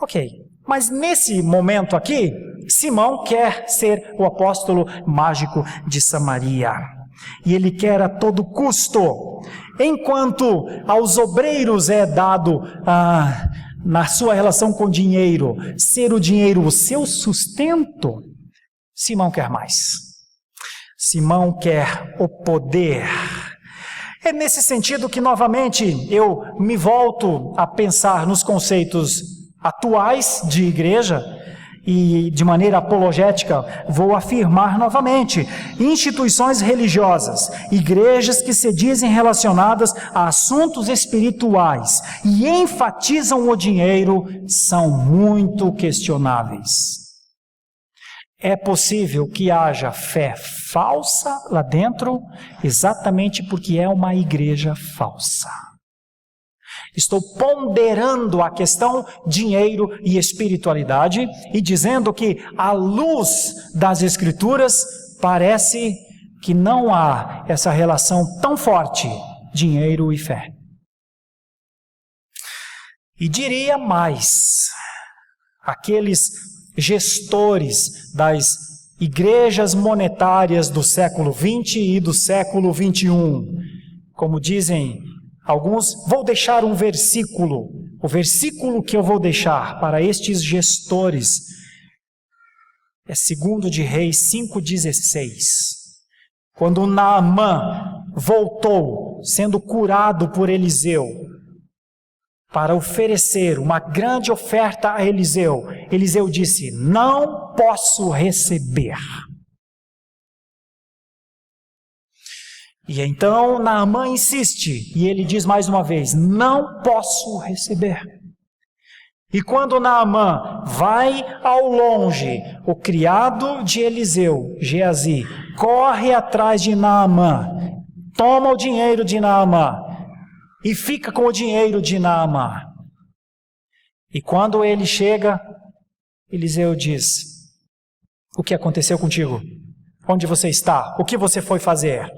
Ok, mas nesse momento aqui, Simão quer ser o apóstolo mágico de Samaria. E ele quer a todo custo. Enquanto aos obreiros é dado, na sua relação com o dinheiro, ser o dinheiro o seu sustento, Simão quer mais. Simão quer o poder. É nesse sentido que, novamente, eu me volto a pensar nos conceitos atuais de igreja e, de maneira apologética, vou afirmar novamente: instituições religiosas, igrejas que se dizem relacionadas a assuntos espirituais e enfatizam o dinheiro, são muito questionáveis. É possível que haja fé falsa lá dentro, exatamente porque é uma igreja falsa. Estou ponderando a questão dinheiro e espiritualidade e dizendo que, à luz das Escrituras, parece que não há essa relação tão forte, dinheiro e fé. E diria mais, aqueles gestores das igrejas monetárias do século XX e do século XXI, como dizem alguns, vou deixar um versículo. O versículo que eu vou deixar para estes gestores é 2 de Reis 5,16. Quando Naamã voltou, sendo curado por Eliseu, para oferecer uma grande oferta a Eliseu, Eliseu disse: não posso receber. E então Naamã insiste, e ele diz mais uma vez: não posso receber. E quando Naamã vai ao longe, o criado de Eliseu, Geazi, corre atrás de Naamã, toma o dinheiro de Naamã e fica com o dinheiro de Naamã. E quando ele chega, Eliseu diz: o que aconteceu contigo? Onde você está? O que você foi fazer?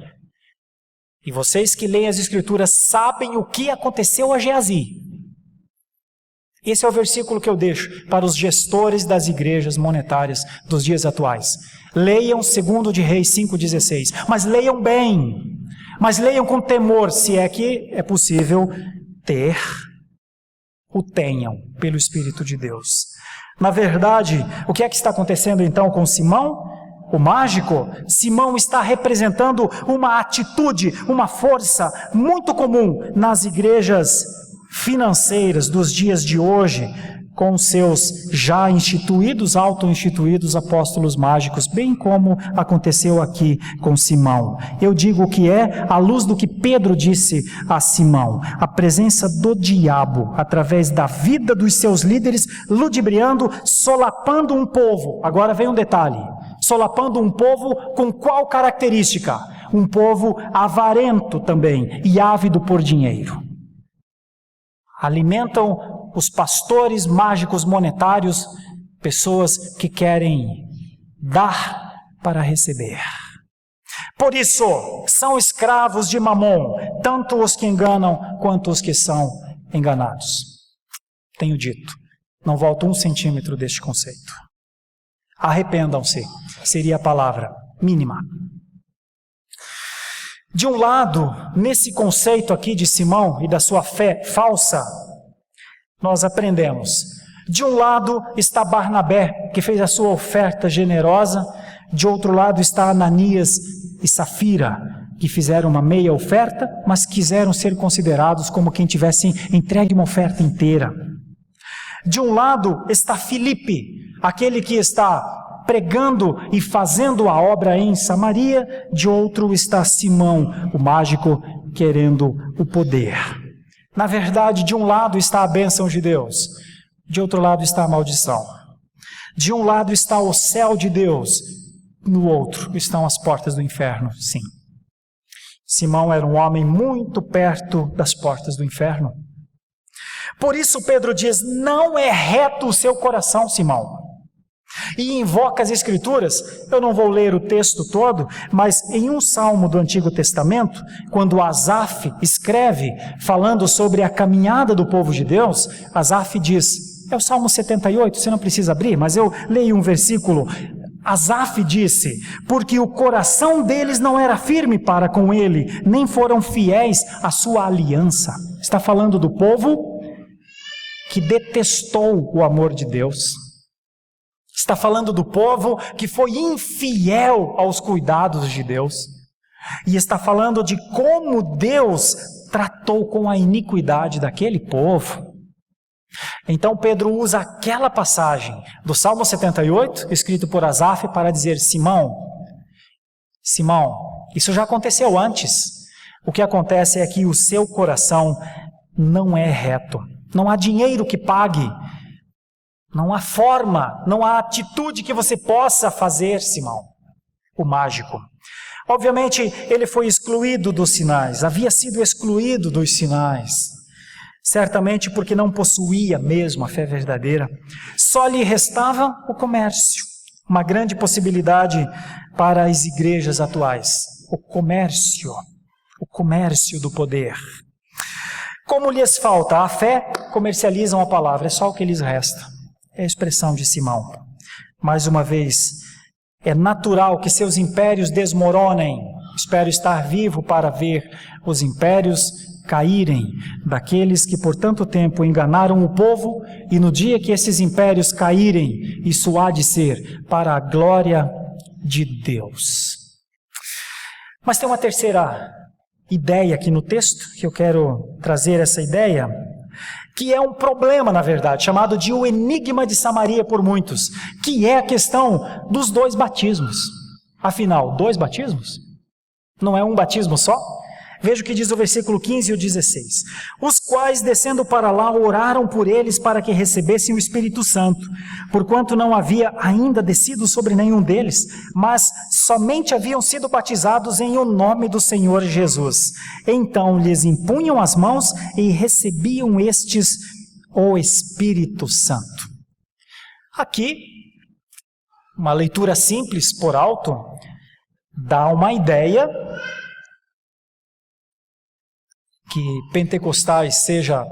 E vocês que leem as Escrituras sabem o que aconteceu a Geazi. Esse é o versículo que eu deixo para os gestores das igrejas monetárias dos dias atuais. Leiam 2 de Reis 5,16. Mas leiam bem. Mas leiam com temor, se é que é possível ter, o tenham pelo Espírito de Deus. Na verdade, o que é que está acontecendo então com Simão? O mágico? Simão está representando uma atitude, uma força muito comum nas igrejas financeiras dos dias de hoje, com seus já instituídos, auto-instituídos apóstolos mágicos, bem como aconteceu aqui com Simão. Eu digo que é à luz do que Pedro disse a Simão, a presença do diabo através da vida dos seus líderes, ludibriando, solapando um povo. Agora vem um detalhe: solapando um povo com qual característica? Um povo avarento também e ávido por dinheiro. Alimentam os pastores mágicos monetários, pessoas que querem dar para receber. Por isso, são escravos de Mamon, tanto os que enganam quanto os que são enganados. Tenho dito, não volto 1 centímetro deste conceito. Arrependam-se, seria a palavra mínima. De um lado, nesse conceito aqui de Simão e da sua fé falsa, nós aprendemos. De um lado está Barnabé, que fez a sua oferta generosa. De outro lado está Ananias e Safira, que fizeram uma meia oferta, mas quiseram ser considerados como quem tivesse entregue uma oferta inteira. De um lado está Filipe, aquele que está pregando e fazendo a obra em Samaria. De outro está Simão, o mágico, querendo o poder. Na verdade, de um lado está a bênção de Deus, de outro lado está a maldição. De um lado está o céu de Deus, no outro estão as portas do inferno, sim. Simão era um homem muito perto das portas do inferno. Por isso Pedro diz: não é reto o seu coração, Simão. E invoca as Escrituras. Eu não vou ler o texto todo, mas em um salmo do Antigo Testamento, quando Asaf escreve falando sobre a caminhada do povo de Deus, Asaf diz, é o Salmo 78, você não precisa abrir, mas eu leio um versículo. Asaf disse: porque o coração deles não era firme para com ele, nem foram fiéis à sua aliança. Está falando do povo que detestou o amor de Deus. Está falando do povo que foi infiel aos cuidados de Deus. E está falando de como Deus tratou com a iniquidade daquele povo. Então Pedro usa aquela passagem do Salmo 78, escrito por Asaf, para dizer: Simão, isso já aconteceu antes. O que acontece é que o seu coração não é reto. Não há dinheiro que pague. Não há forma, não há atitude que você possa fazer, Simão, o mágico. Obviamente, ele foi excluído dos sinais, havia sido excluído dos sinais, certamente porque não possuía mesmo a fé verdadeira. Só lhe restava o comércio, uma grande possibilidade para as igrejas atuais, o comércio do poder. Como lhes falta a fé, comercializam a palavra, é só o que lhes resta. É a expressão de Simão. Mais uma vez, é natural que seus impérios desmoronem. Espero estar vivo para ver os impérios caírem daqueles que por tanto tempo enganaram o povo, e no dia que esses impérios caírem, isso há de ser para a glória de Deus. Mas tem uma terceira ideia aqui no texto, que eu quero trazer essa ideia, que é um problema, na verdade, chamado de o enigma de Samaria por muitos, que é a questão dos 2 batismos. Afinal, 2 batismos? Não é um batismo só? Veja o que diz o versículo 15 e o 16. Os quais, descendo para lá, oraram por eles para que recebessem o Espírito Santo, porquanto não havia ainda descido sobre nenhum deles, mas somente haviam sido batizados em o nome do Senhor Jesus. Então lhes impunham as mãos e recebiam estes o Espírito Santo. Aqui, uma leitura simples por alto, dá uma ideia que pentecostais, seja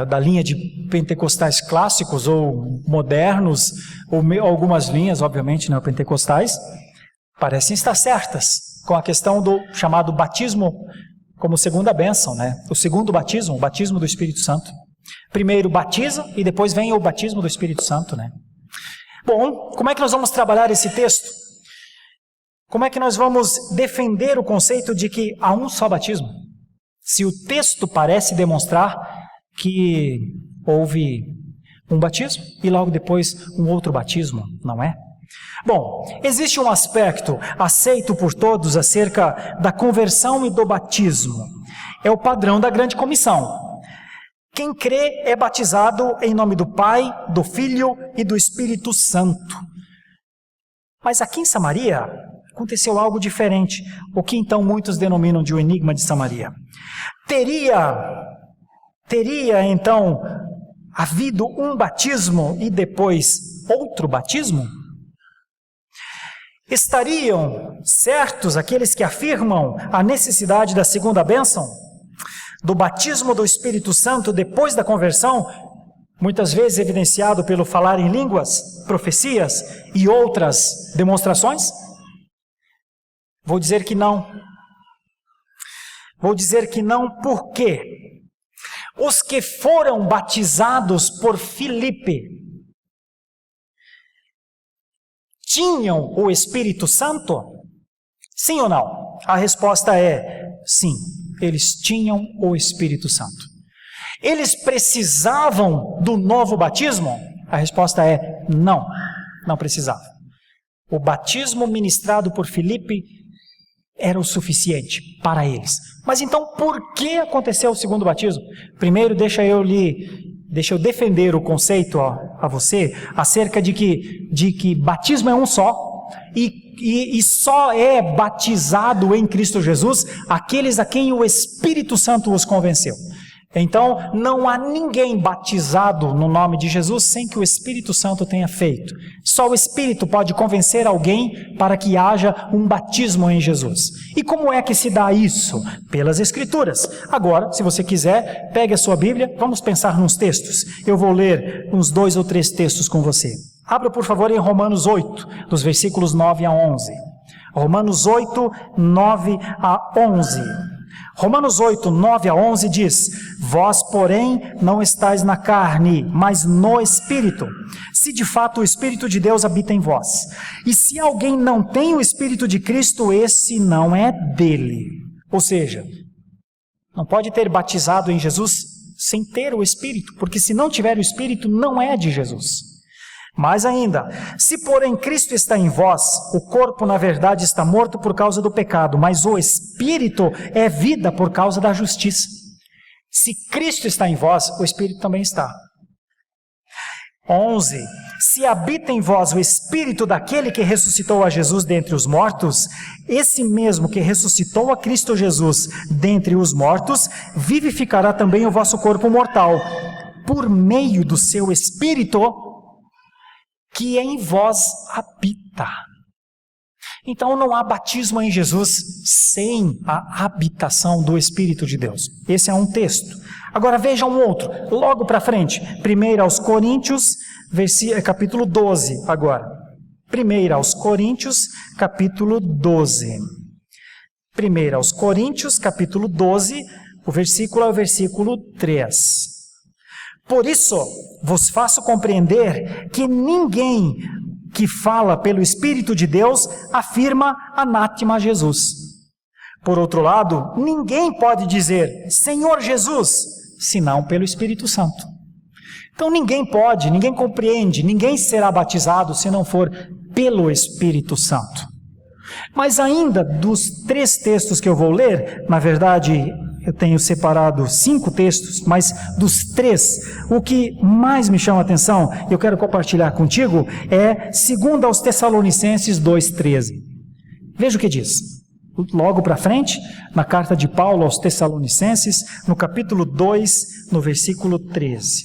da linha de pentecostais clássicos ou modernos, ou algumas linhas, obviamente, neopentecostais, parecem estar certas com a questão do chamado batismo como segunda bênção, né? O segundo batismo, o batismo do Espírito Santo. Primeiro batiza e depois vem o batismo do Espírito Santo, né? Bom, como é que nós vamos trabalhar esse texto? Como é que nós vamos defender o conceito de que há um só batismo? Se o texto parece demonstrar que houve um batismo e logo depois um outro batismo, não é? Bom, existe um aspecto aceito por todos acerca da conversão e do batismo. É o padrão da grande comissão. Quem crê é batizado em nome do Pai, do Filho e do Espírito Santo. Mas aqui em Samaria aconteceu algo diferente, o que então muitos denominam de o enigma de Samaria. Teria então havido um batismo e depois outro batismo? Estariam certos aqueles que afirmam a necessidade da segunda bênção? Do batismo do Espírito Santo depois da conversão, muitas vezes evidenciado pelo falar em línguas, profecias e outras demonstrações? Vou dizer que não. Vou dizer que não porque os que foram batizados por Filipe tinham o Espírito Santo? Sim ou não? A resposta é sim, eles tinham o Espírito Santo. Eles precisavam do novo batismo? A resposta é não, não precisavam. O batismo ministrado por Filipe era o suficiente para eles. Mas então, por que aconteceu o segundo batismo? Primeiro, deixa eu defender o conceito a você acerca de que batismo é um só e só é batizado em Cristo Jesus aqueles a quem o Espírito Santo os convenceu. Então, não há ninguém batizado no nome de Jesus sem que o Espírito Santo tenha feito. Só o Espírito pode convencer alguém para que haja um batismo em Jesus. E como é que se dá isso? Pelas Escrituras. Agora, se você quiser, pegue a sua Bíblia, vamos pensar nos textos. Eu vou ler uns 2 ou 3 textos com você. Abra, por favor, em Romanos 8, dos versículos 9 a 11. Romanos 8, 9 a 11. Romanos 8, 9 a 11 diz: vós, porém, não estáis na carne, mas no Espírito, se de fato o Espírito de Deus habita em vós. E se alguém não tem o Espírito de Cristo, esse não é dele. Ou seja, não pode ter batizado em Jesus sem ter o Espírito, porque se não tiver o Espírito, não é de Jesus. Mais ainda, se porém Cristo está em vós, o corpo na verdade está morto por causa do pecado, mas o Espírito é vida por causa da justiça. Se Cristo está em vós, o Espírito também está. 11. Se habita em vós o Espírito daquele que ressuscitou a Jesus dentre os mortos, esse mesmo que ressuscitou a Cristo Jesus dentre os mortos, vivificará também o vosso corpo mortal, por meio do seu Espírito, que em vós habita. Então não há batismo em Jesus sem a habitação do Espírito de Deus. Esse é um texto. Agora veja um outro, logo para frente. 1 aos Coríntios, capítulo 12 agora. 1 aos Coríntios, capítulo 12. 1 aos Coríntios, capítulo 12, o versículo é o versículo 3. Por isso, vos faço compreender que ninguém que fala pelo Espírito de Deus afirma anátema a Jesus. Por outro lado, ninguém pode dizer Senhor Jesus, senão pelo Espírito Santo. Então ninguém pode, ninguém compreende, ninguém será batizado se não for pelo Espírito Santo. Mas ainda dos 3 textos que eu vou ler, na verdade eu tenho separado 5 textos, mas dos 3, o que mais me chama a atenção, eu quero compartilhar contigo, é 2 aos Tessalonicenses 2,13. Veja o que diz. Logo para frente, na carta de Paulo aos Tessalonicenses, no capítulo 2, no versículo 13.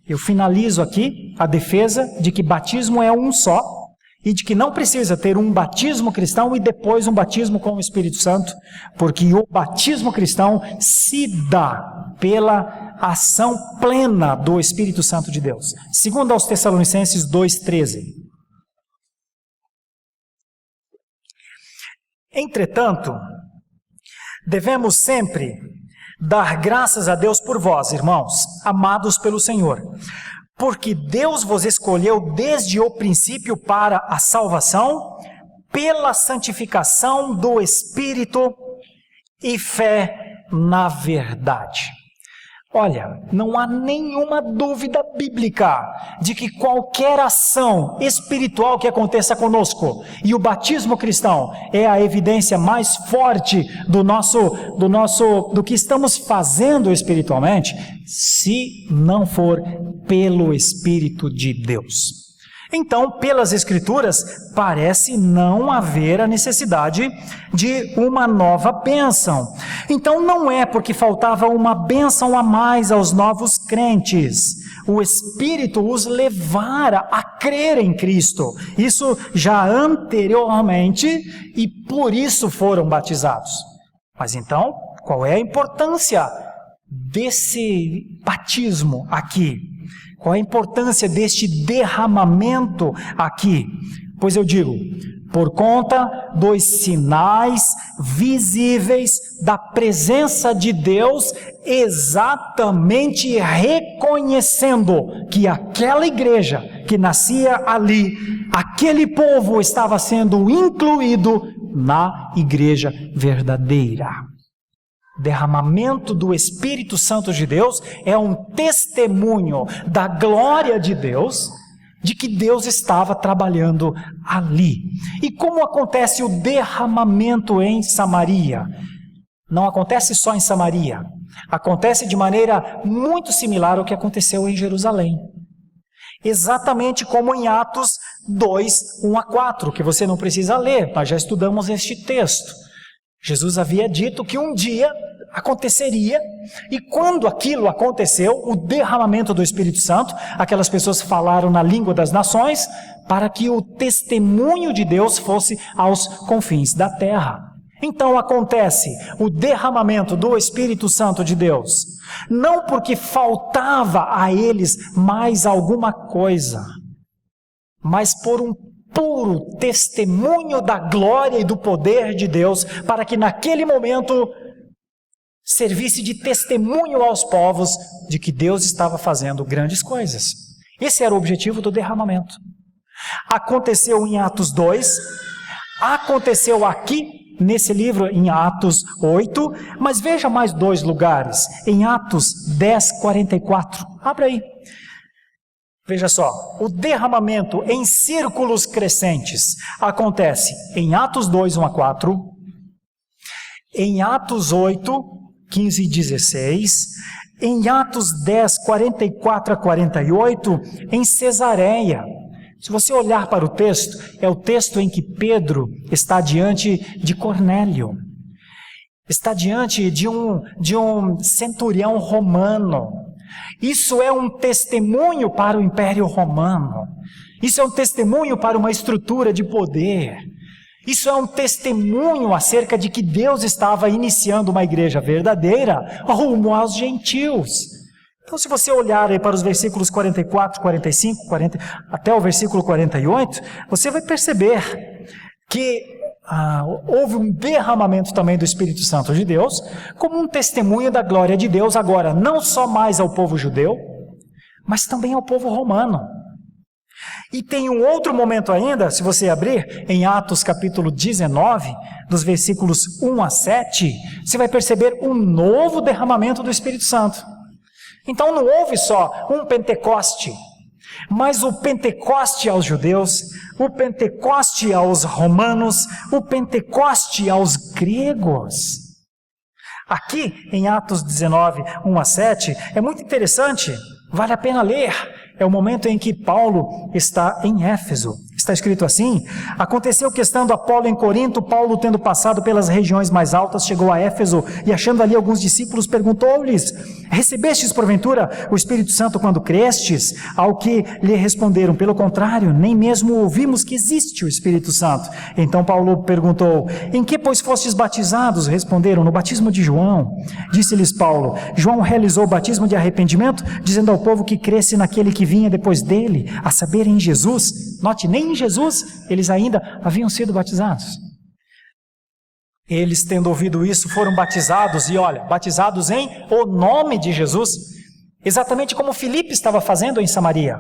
Eu finalizo aqui a defesa de que batismo é um só, e de que não precisa ter um batismo cristão e depois um batismo com o Espírito Santo, porque o batismo cristão se dá pela ação plena do Espírito Santo de Deus. 2 aos Tessalonicenses 2,13. Entretanto, devemos sempre dar graças a Deus por vós, irmãos, amados pelo Senhor, porque Deus vos escolheu desde o princípio para a salvação, pela santificação do Espírito e fé na verdade. Olha, não há nenhuma dúvida bíblica de que qualquer ação espiritual que aconteça conosco, e o batismo cristão é a evidência mais forte do que estamos fazendo espiritualmente, se não for pelo Espírito de Deus. Então, pelas Escrituras, parece não haver a necessidade de uma nova bênção. Então, não é porque faltava uma bênção a mais aos novos crentes. O Espírito os levara a crer em Cristo. Isso já anteriormente, e por isso foram batizados. Mas então, qual é a importância desse batismo aqui? Qual a importância deste derramamento aqui? Pois eu digo, por conta dos sinais visíveis da presença de Deus, exatamente reconhecendo que aquela igreja que nascia ali, aquele povo estava sendo incluído na igreja verdadeira. Derramamento do Espírito Santo de Deus é um testemunho da glória de Deus, de que Deus estava trabalhando ali. E como acontece o derramamento em Samaria? Não acontece só em Samaria, acontece de maneira muito similar ao que aconteceu em Jerusalém. Exatamente como em Atos 2, 1 a 4, que você não precisa ler, nós já estudamos este texto. Jesus havia dito que um dia aconteceria, e quando aquilo aconteceu, o derramamento do Espírito Santo, aquelas pessoas falaram na língua das nações, para que o testemunho de Deus fosse aos confins da terra. Então acontece o derramamento do Espírito Santo de Deus, não porque faltava a eles mais alguma coisa, mas por um puro testemunho da glória e do poder de Deus, para que naquele momento servisse de testemunho aos povos de que Deus estava fazendo grandes coisas. Esse era o objetivo do derramamento. Aconteceu em Atos 2, aconteceu aqui nesse livro em Atos 8, mas veja mais 2 lugares, em Atos 10, 44. Abra aí. Veja só, o derramamento em círculos crescentes acontece em Atos 2, 1 a 4, em Atos 8, 15 e 16, em Atos 10, 44 a 48, em Cesareia. Se você olhar para o texto, é o texto em que Pedro está diante de Cornélio. Está diante de um centurião romano. Isso é um testemunho para o Império Romano. Isso é um testemunho para uma estrutura de poder. Isso é um testemunho acerca de que Deus estava iniciando uma igreja verdadeira rumo aos gentios. Então, se você olhar aí para os versículos 44, 45, 40, até o versículo 48, você vai perceber que houve um derramamento também do Espírito Santo de Deus, como um testemunho da glória de Deus, agora, não só mais ao povo judeu, mas também ao povo romano. E tem um outro momento ainda, se você abrir, em Atos capítulo 19, dos versículos 1 a 7, você vai perceber um novo derramamento do Espírito Santo. Então não houve só um Pentecoste, mas o Pentecoste aos judeus, o Pentecoste aos romanos, o Pentecoste aos gregos. Aqui em Atos 19, 1 a 7, é muito interessante, vale a pena ler. É o momento em que Paulo está em Éfeso. Está escrito assim: aconteceu que estando Apolo em Corinto, Paulo, tendo passado pelas regiões mais altas, chegou a Éfeso e achando ali alguns discípulos, perguntou-lhes: recebestes porventura o Espírito Santo quando crestes? Ao que lhe responderam: pelo contrário, nem mesmo ouvimos que existe o Espírito Santo. Então Paulo perguntou: em que pois fostes batizados? Responderam: no batismo de João. Disse-lhes Paulo: João realizou o batismo de arrependimento, dizendo ao povo que cresce naquele que vinha depois dele, a saber, em Jesus. Note, nem em Jesus eles ainda haviam sido batizados. Eles, tendo ouvido isso, foram batizados, e olha, batizados em o nome de Jesus, exatamente como Filipe estava fazendo em Samaria.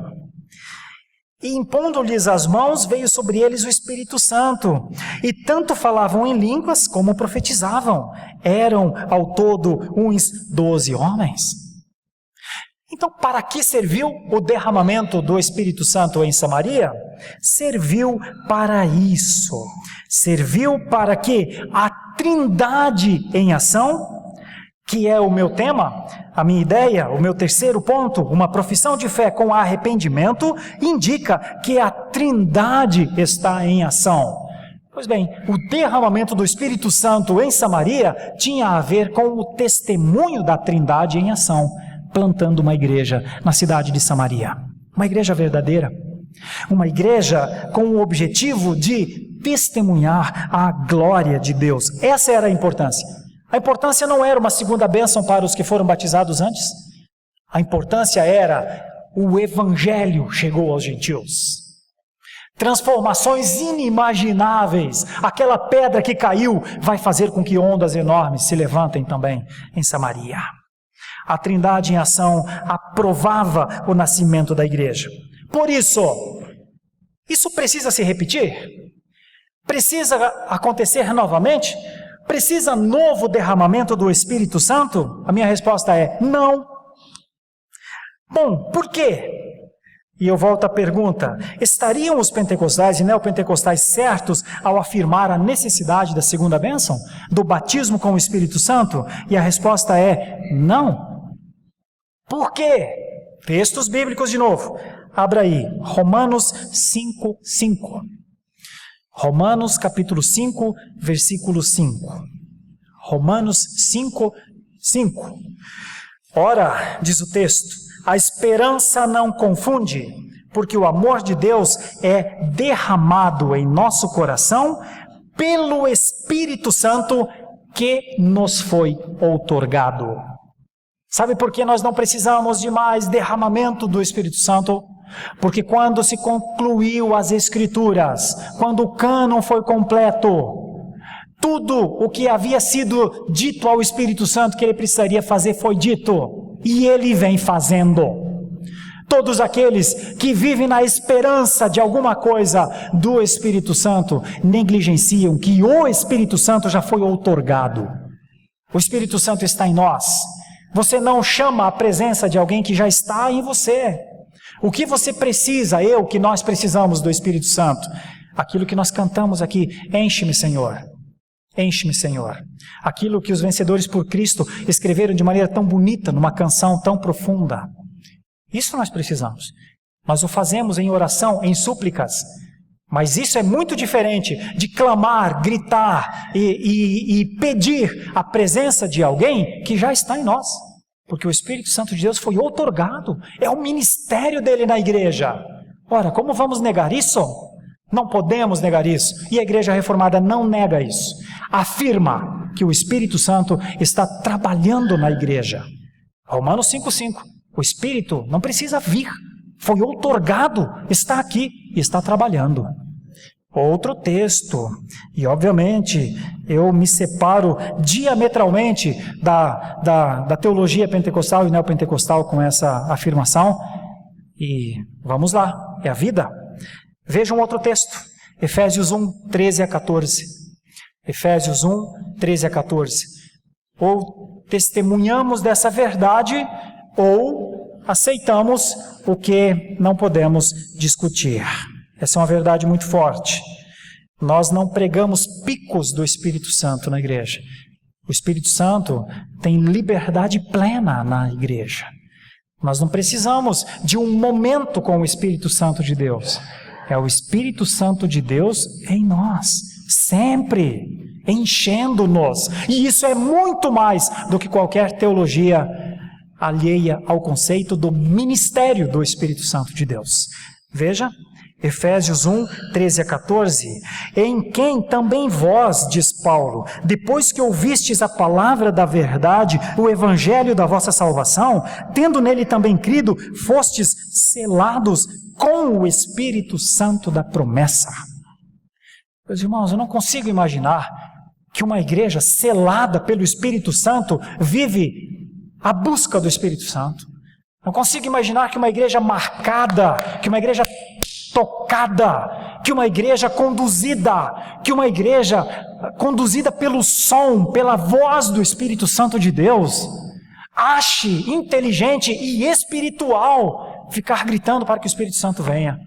E impondo-lhes as mãos, veio sobre eles o Espírito Santo, e tanto falavam em línguas como profetizavam. Eram ao todo uns 12 homens. Então, para que serviu o derramamento do Espírito Santo em Samaria? Serviu para isso. Serviu para que a Trindade em ação, que é o meu tema, a minha ideia, o meu terceiro ponto, uma profissão de fé com arrependimento, indica que a Trindade está em ação. Pois bem, o derramamento do Espírito Santo em Samaria tinha a ver com o testemunho da Trindade em ação, plantando uma igreja na cidade de Samaria. Uma igreja verdadeira. Uma igreja com o objetivo de testemunhar a glória de Deus. Essa era a importância. A importância não era uma segunda bênção para os que foram batizados antes. A importância era o evangelho chegou aos gentios. Transformações inimagináveis. Aquela pedra que caiu vai fazer com que ondas enormes se levantem também em Samaria. A Trindade em ação aprovava o nascimento da igreja. Por isso precisa se repetir? Precisa acontecer novamente? Precisa novo derramamento do Espírito Santo? A minha resposta é não. Bom, por quê? E eu volto à pergunta: estariam os pentecostais e neopentecostais certos ao afirmar a necessidade da segunda bênção? Do batismo com o Espírito Santo? E a resposta é não. Por quê? Textos bíblicos de novo. Abra aí, Romanos 5:5. Romanos capítulo 5, versículo 5. Romanos 5:5. Ora, diz o texto, a esperança não confunde, porque o amor de Deus é derramado em nosso coração pelo Espírito Santo que nos foi outorgado. Sabe por que nós não precisamos de mais derramamento do Espírito Santo? Porque quando se concluiu as Escrituras, quando o cânon foi completo, tudo o que havia sido dito ao Espírito Santo que ele precisaria fazer foi dito, e ele vem fazendo. Todos aqueles que vivem na esperança de alguma coisa do Espírito Santo negligenciam que o Espírito Santo já foi outorgado. O Espírito Santo está em nós. Você não chama a presença de alguém que já está em você. O que você precisa, que nós precisamos do Espírito Santo? Aquilo que nós cantamos aqui, enche-me, Senhor. Enche-me, Senhor. Aquilo que os vencedores por Cristo escreveram de maneira tão bonita, numa canção tão profunda. Isso nós precisamos. Nós o fazemos em oração, em súplicas. Mas isso é muito diferente de clamar, gritar e pedir a presença de alguém que já está em nós. Porque o Espírito Santo de Deus foi outorgado. É o ministério dele na igreja. Ora, como vamos negar isso? Não podemos negar isso. E a Igreja Reformada não nega isso. Afirma que o Espírito Santo está trabalhando na igreja. Romanos 5,5. O Espírito não precisa vir. Foi outorgado, está aqui e está trabalhando. Outro texto, e obviamente eu me separo diametralmente da teologia pentecostal e neopentecostal com essa afirmação. E vamos lá, é a vida. Vejam outro texto, Efésios 1, 13 a 14. Efésios 1, 13 a 14. Ou testemunhamos dessa verdade, ou aceitamos o que não podemos discutir. Essa é uma verdade muito forte. Nós não pregamos picos do Espírito Santo na igreja. O Espírito Santo tem liberdade plena na igreja. Nós não precisamos de um momento com o Espírito Santo de Deus. É o Espírito Santo de Deus em nós, sempre enchendo-nos. E isso é muito mais do que qualquer teologia alheia ao conceito do ministério do Espírito Santo de Deus. Veja, Efésios 1, 13 a 14. Em quem também vós, diz Paulo, depois que ouvistes a palavra da verdade, o evangelho da vossa salvação, tendo nele também crido, fostes selados com o Espírito Santo da promessa. Meus irmãos, eu não consigo imaginar que uma igreja selada pelo Espírito Santo vive a busca do Espírito Santo. Não consigo imaginar que uma igreja marcada, que uma igreja tocada, que uma igreja conduzida pelo som, pela voz do Espírito Santo de Deus, ache inteligente e espiritual ficar gritando para que o Espírito Santo venha.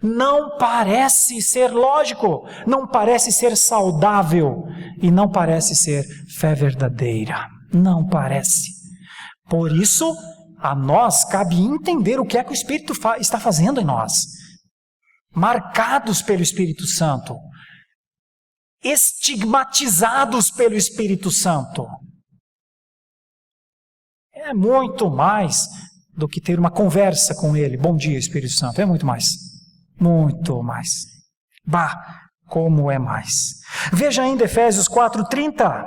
Não parece ser lógico, não parece ser saudável e não parece ser fé verdadeira. Não parece. Por isso, a nós cabe entender o que é que o Espírito está fazendo em nós. Marcados pelo Espírito Santo, estigmatizados pelo Espírito Santo. É muito mais do que ter uma conversa com Ele. Bom dia, Espírito Santo. É muito mais. Muito mais. Bah, como é mais. Veja ainda Efésios 4:30.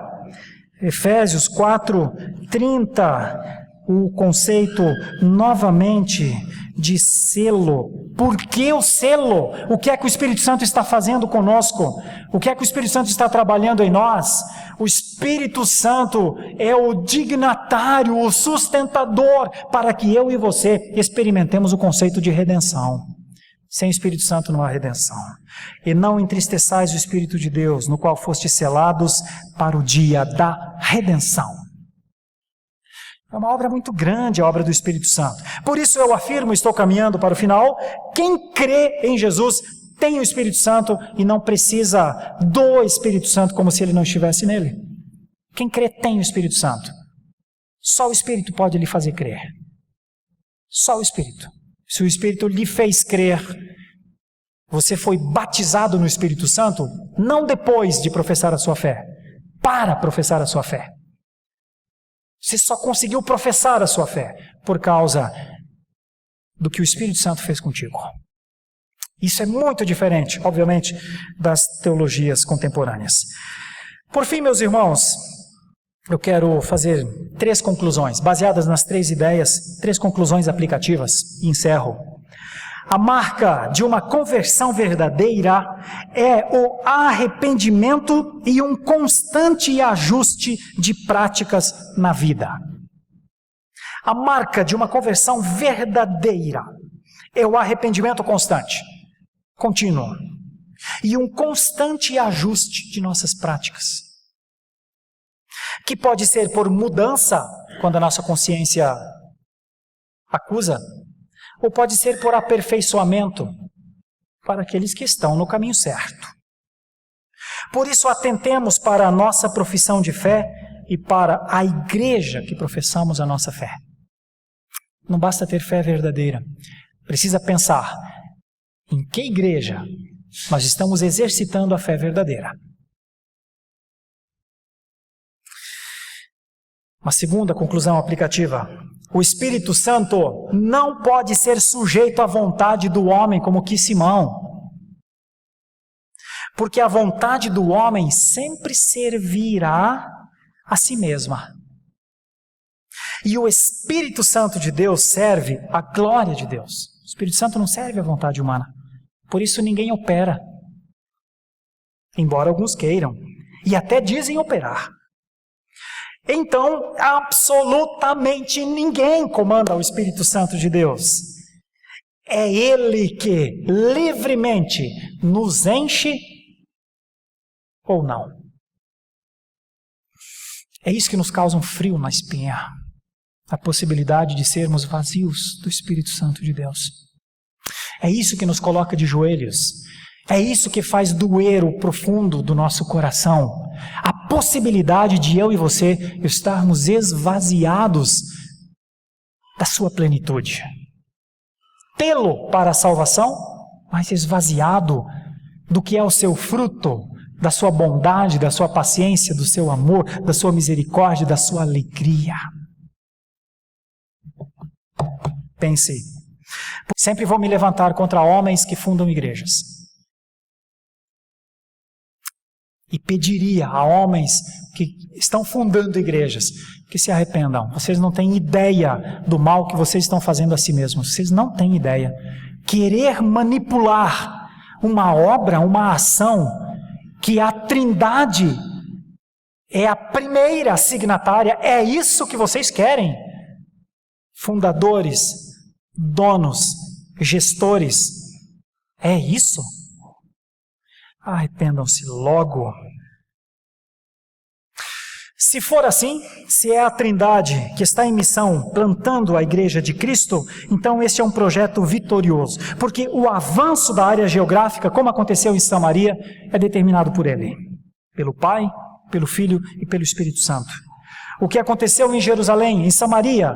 Efésios 4:30. O conceito novamente de selo. Por que o selo? O que é que o Espírito Santo está fazendo conosco? O que é que o Espírito Santo está trabalhando em nós? O Espírito Santo é o dignatário, o sustentador para que eu e você experimentemos o conceito de redenção. Sem o Espírito Santo não há redenção. E não entristeçais o Espírito de Deus, no qual fostes selados para o dia da redenção. É uma obra muito grande, a obra do Espírito Santo. Por isso eu afirmo, estou caminhando para o final, quem crê em Jesus tem o Espírito Santo e não precisa do Espírito Santo como se ele não estivesse nele. Quem crê tem o Espírito Santo. Só o Espírito pode lhe fazer crer. Só o Espírito. Se o Espírito lhe fez crer, você foi batizado no Espírito Santo, não depois de professar a sua fé, para professar a sua fé. Você só conseguiu professar a sua fé por causa do que o Espírito Santo fez contigo. Isso é muito diferente, obviamente, das teologias contemporâneas. Por fim, meus irmãos, eu quero fazer 3 conclusões, baseadas nas 3 ideias, 3 conclusões aplicativas, e encerro. A marca de uma conversão verdadeira é o arrependimento e um constante ajuste de práticas na vida. A marca de uma conversão verdadeira é o arrependimento constante, contínuo, e um constante ajuste de nossas práticas, que pode ser por mudança, quando a nossa consciência acusa, ou pode ser por aperfeiçoamento para aqueles que estão no caminho certo. Por isso, atentemos para a nossa profissão de fé e para a igreja que professamos a nossa fé. Não basta ter fé verdadeira, precisa pensar em que igreja nós estamos exercitando a fé verdadeira. Uma segunda conclusão aplicativa: o Espírito Santo não pode ser sujeito à vontade do homem, como quis Simão. Porque a vontade do homem sempre servirá a si mesma. E o Espírito Santo de Deus serve a glória de Deus. O Espírito Santo não serve à vontade humana. Por isso ninguém opera. Embora alguns queiram. E até dizem operar. Então, absolutamente ninguém comanda o Espírito Santo de Deus. É Ele que livremente nos enche ou não. É isso que nos causa um frio na espinha. A possibilidade de sermos vazios do Espírito Santo de Deus. É isso que nos coloca de joelhos. É isso que faz doer o profundo do nosso coração. A possibilidade de eu e você estarmos esvaziados da sua plenitude. Tê-lo para a salvação, mas esvaziado do que é o seu fruto, da sua bondade, da sua paciência, do seu amor, da sua misericórdia, da sua alegria. Pense, sempre vou me levantar contra homens que fundam igrejas. E pediria a homens que estão fundando igrejas que se arrependam. Vocês não têm ideia do mal que vocês estão fazendo a si mesmos. Vocês não têm ideia. Querer manipular uma obra, uma ação, que a Trindade é a primeira signatária, é isso que vocês querem? Fundadores, donos, gestores, é isso? Arrependam-se logo. Se for assim, se é a Trindade que está em missão plantando a Igreja de Cristo, então este é um projeto vitorioso, porque o avanço da área geográfica, como aconteceu em Samaria, é determinado por Ele, pelo Pai, pelo Filho e pelo Espírito Santo. O que aconteceu em Jerusalém, em Samaria,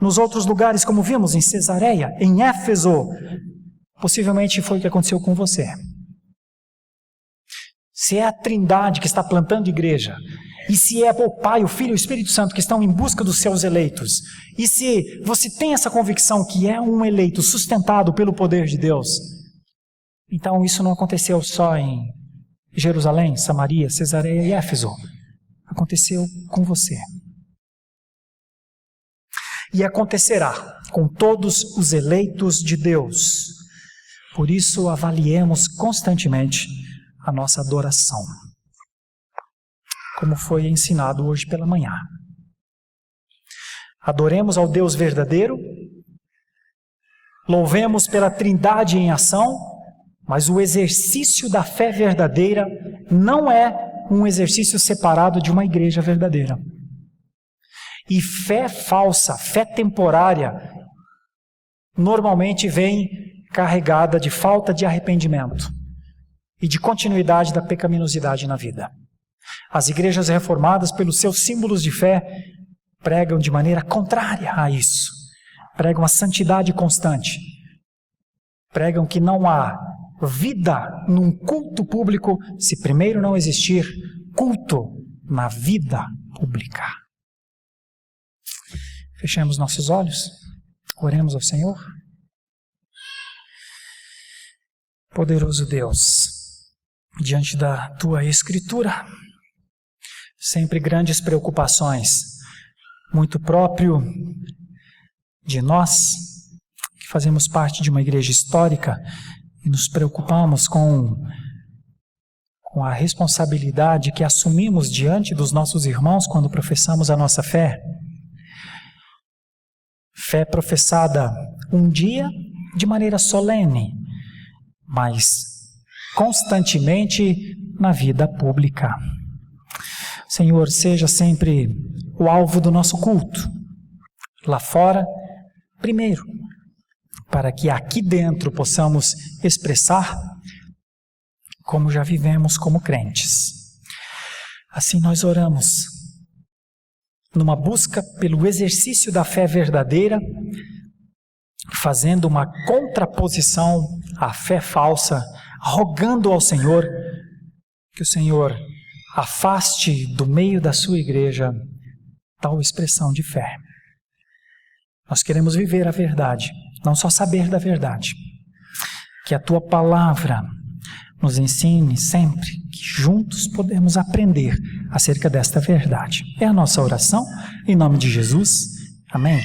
nos outros lugares, como vimos, em Cesareia, em Éfeso, possivelmente foi o que aconteceu com você. Se é a Trindade que está plantando igreja, e se é o Pai, o Filho e o Espírito Santo que estão em busca dos seus eleitos, e se você tem essa convicção que é um eleito sustentado pelo poder de Deus, então isso não aconteceu só em Jerusalém, Samaria, Cesareia e Éfeso. Aconteceu com você. E acontecerá com todos os eleitos de Deus. Por isso, avaliemos constantemente a nossa adoração, como foi ensinado hoje pela manhã. Adoremos ao Deus verdadeiro, louvemos pela Trindade em ação, mas o exercício da fé verdadeira não é um exercício separado de uma igreja verdadeira. E fé falsa, fé temporária, normalmente vem carregada de falta de arrependimento e de continuidade da pecaminosidade na vida. As igrejas reformadas, pelos seus símbolos de fé, pregam de maneira contrária a isso. Pregam a santidade constante. Pregam que não há vida num culto público se primeiro não existir culto na vida pública. Fechemos nossos olhos, oremos ao Senhor. Poderoso Deus, diante da Tua Escritura, sempre grandes preocupações, muito próprio de nós, que fazemos parte de uma igreja histórica e nos preocupamos com a responsabilidade que assumimos diante dos nossos irmãos quando professamos a nossa fé. Fé professada um dia de maneira solene, mas constantemente na vida pública. Senhor, seja sempre o alvo do nosso culto. Lá fora, primeiro, para que aqui dentro possamos expressar como já vivemos como crentes. Assim nós oramos, numa busca pelo exercício da fé verdadeira, fazendo uma contraposição à fé falsa, rogando ao Senhor que o Senhor afaste do meio da sua igreja tal expressão de fé. Nós queremos viver a verdade, não só saber da verdade. Que a tua palavra nos ensine sempre que juntos podemos aprender acerca desta verdade. É a nossa oração, em nome de Jesus. Amém.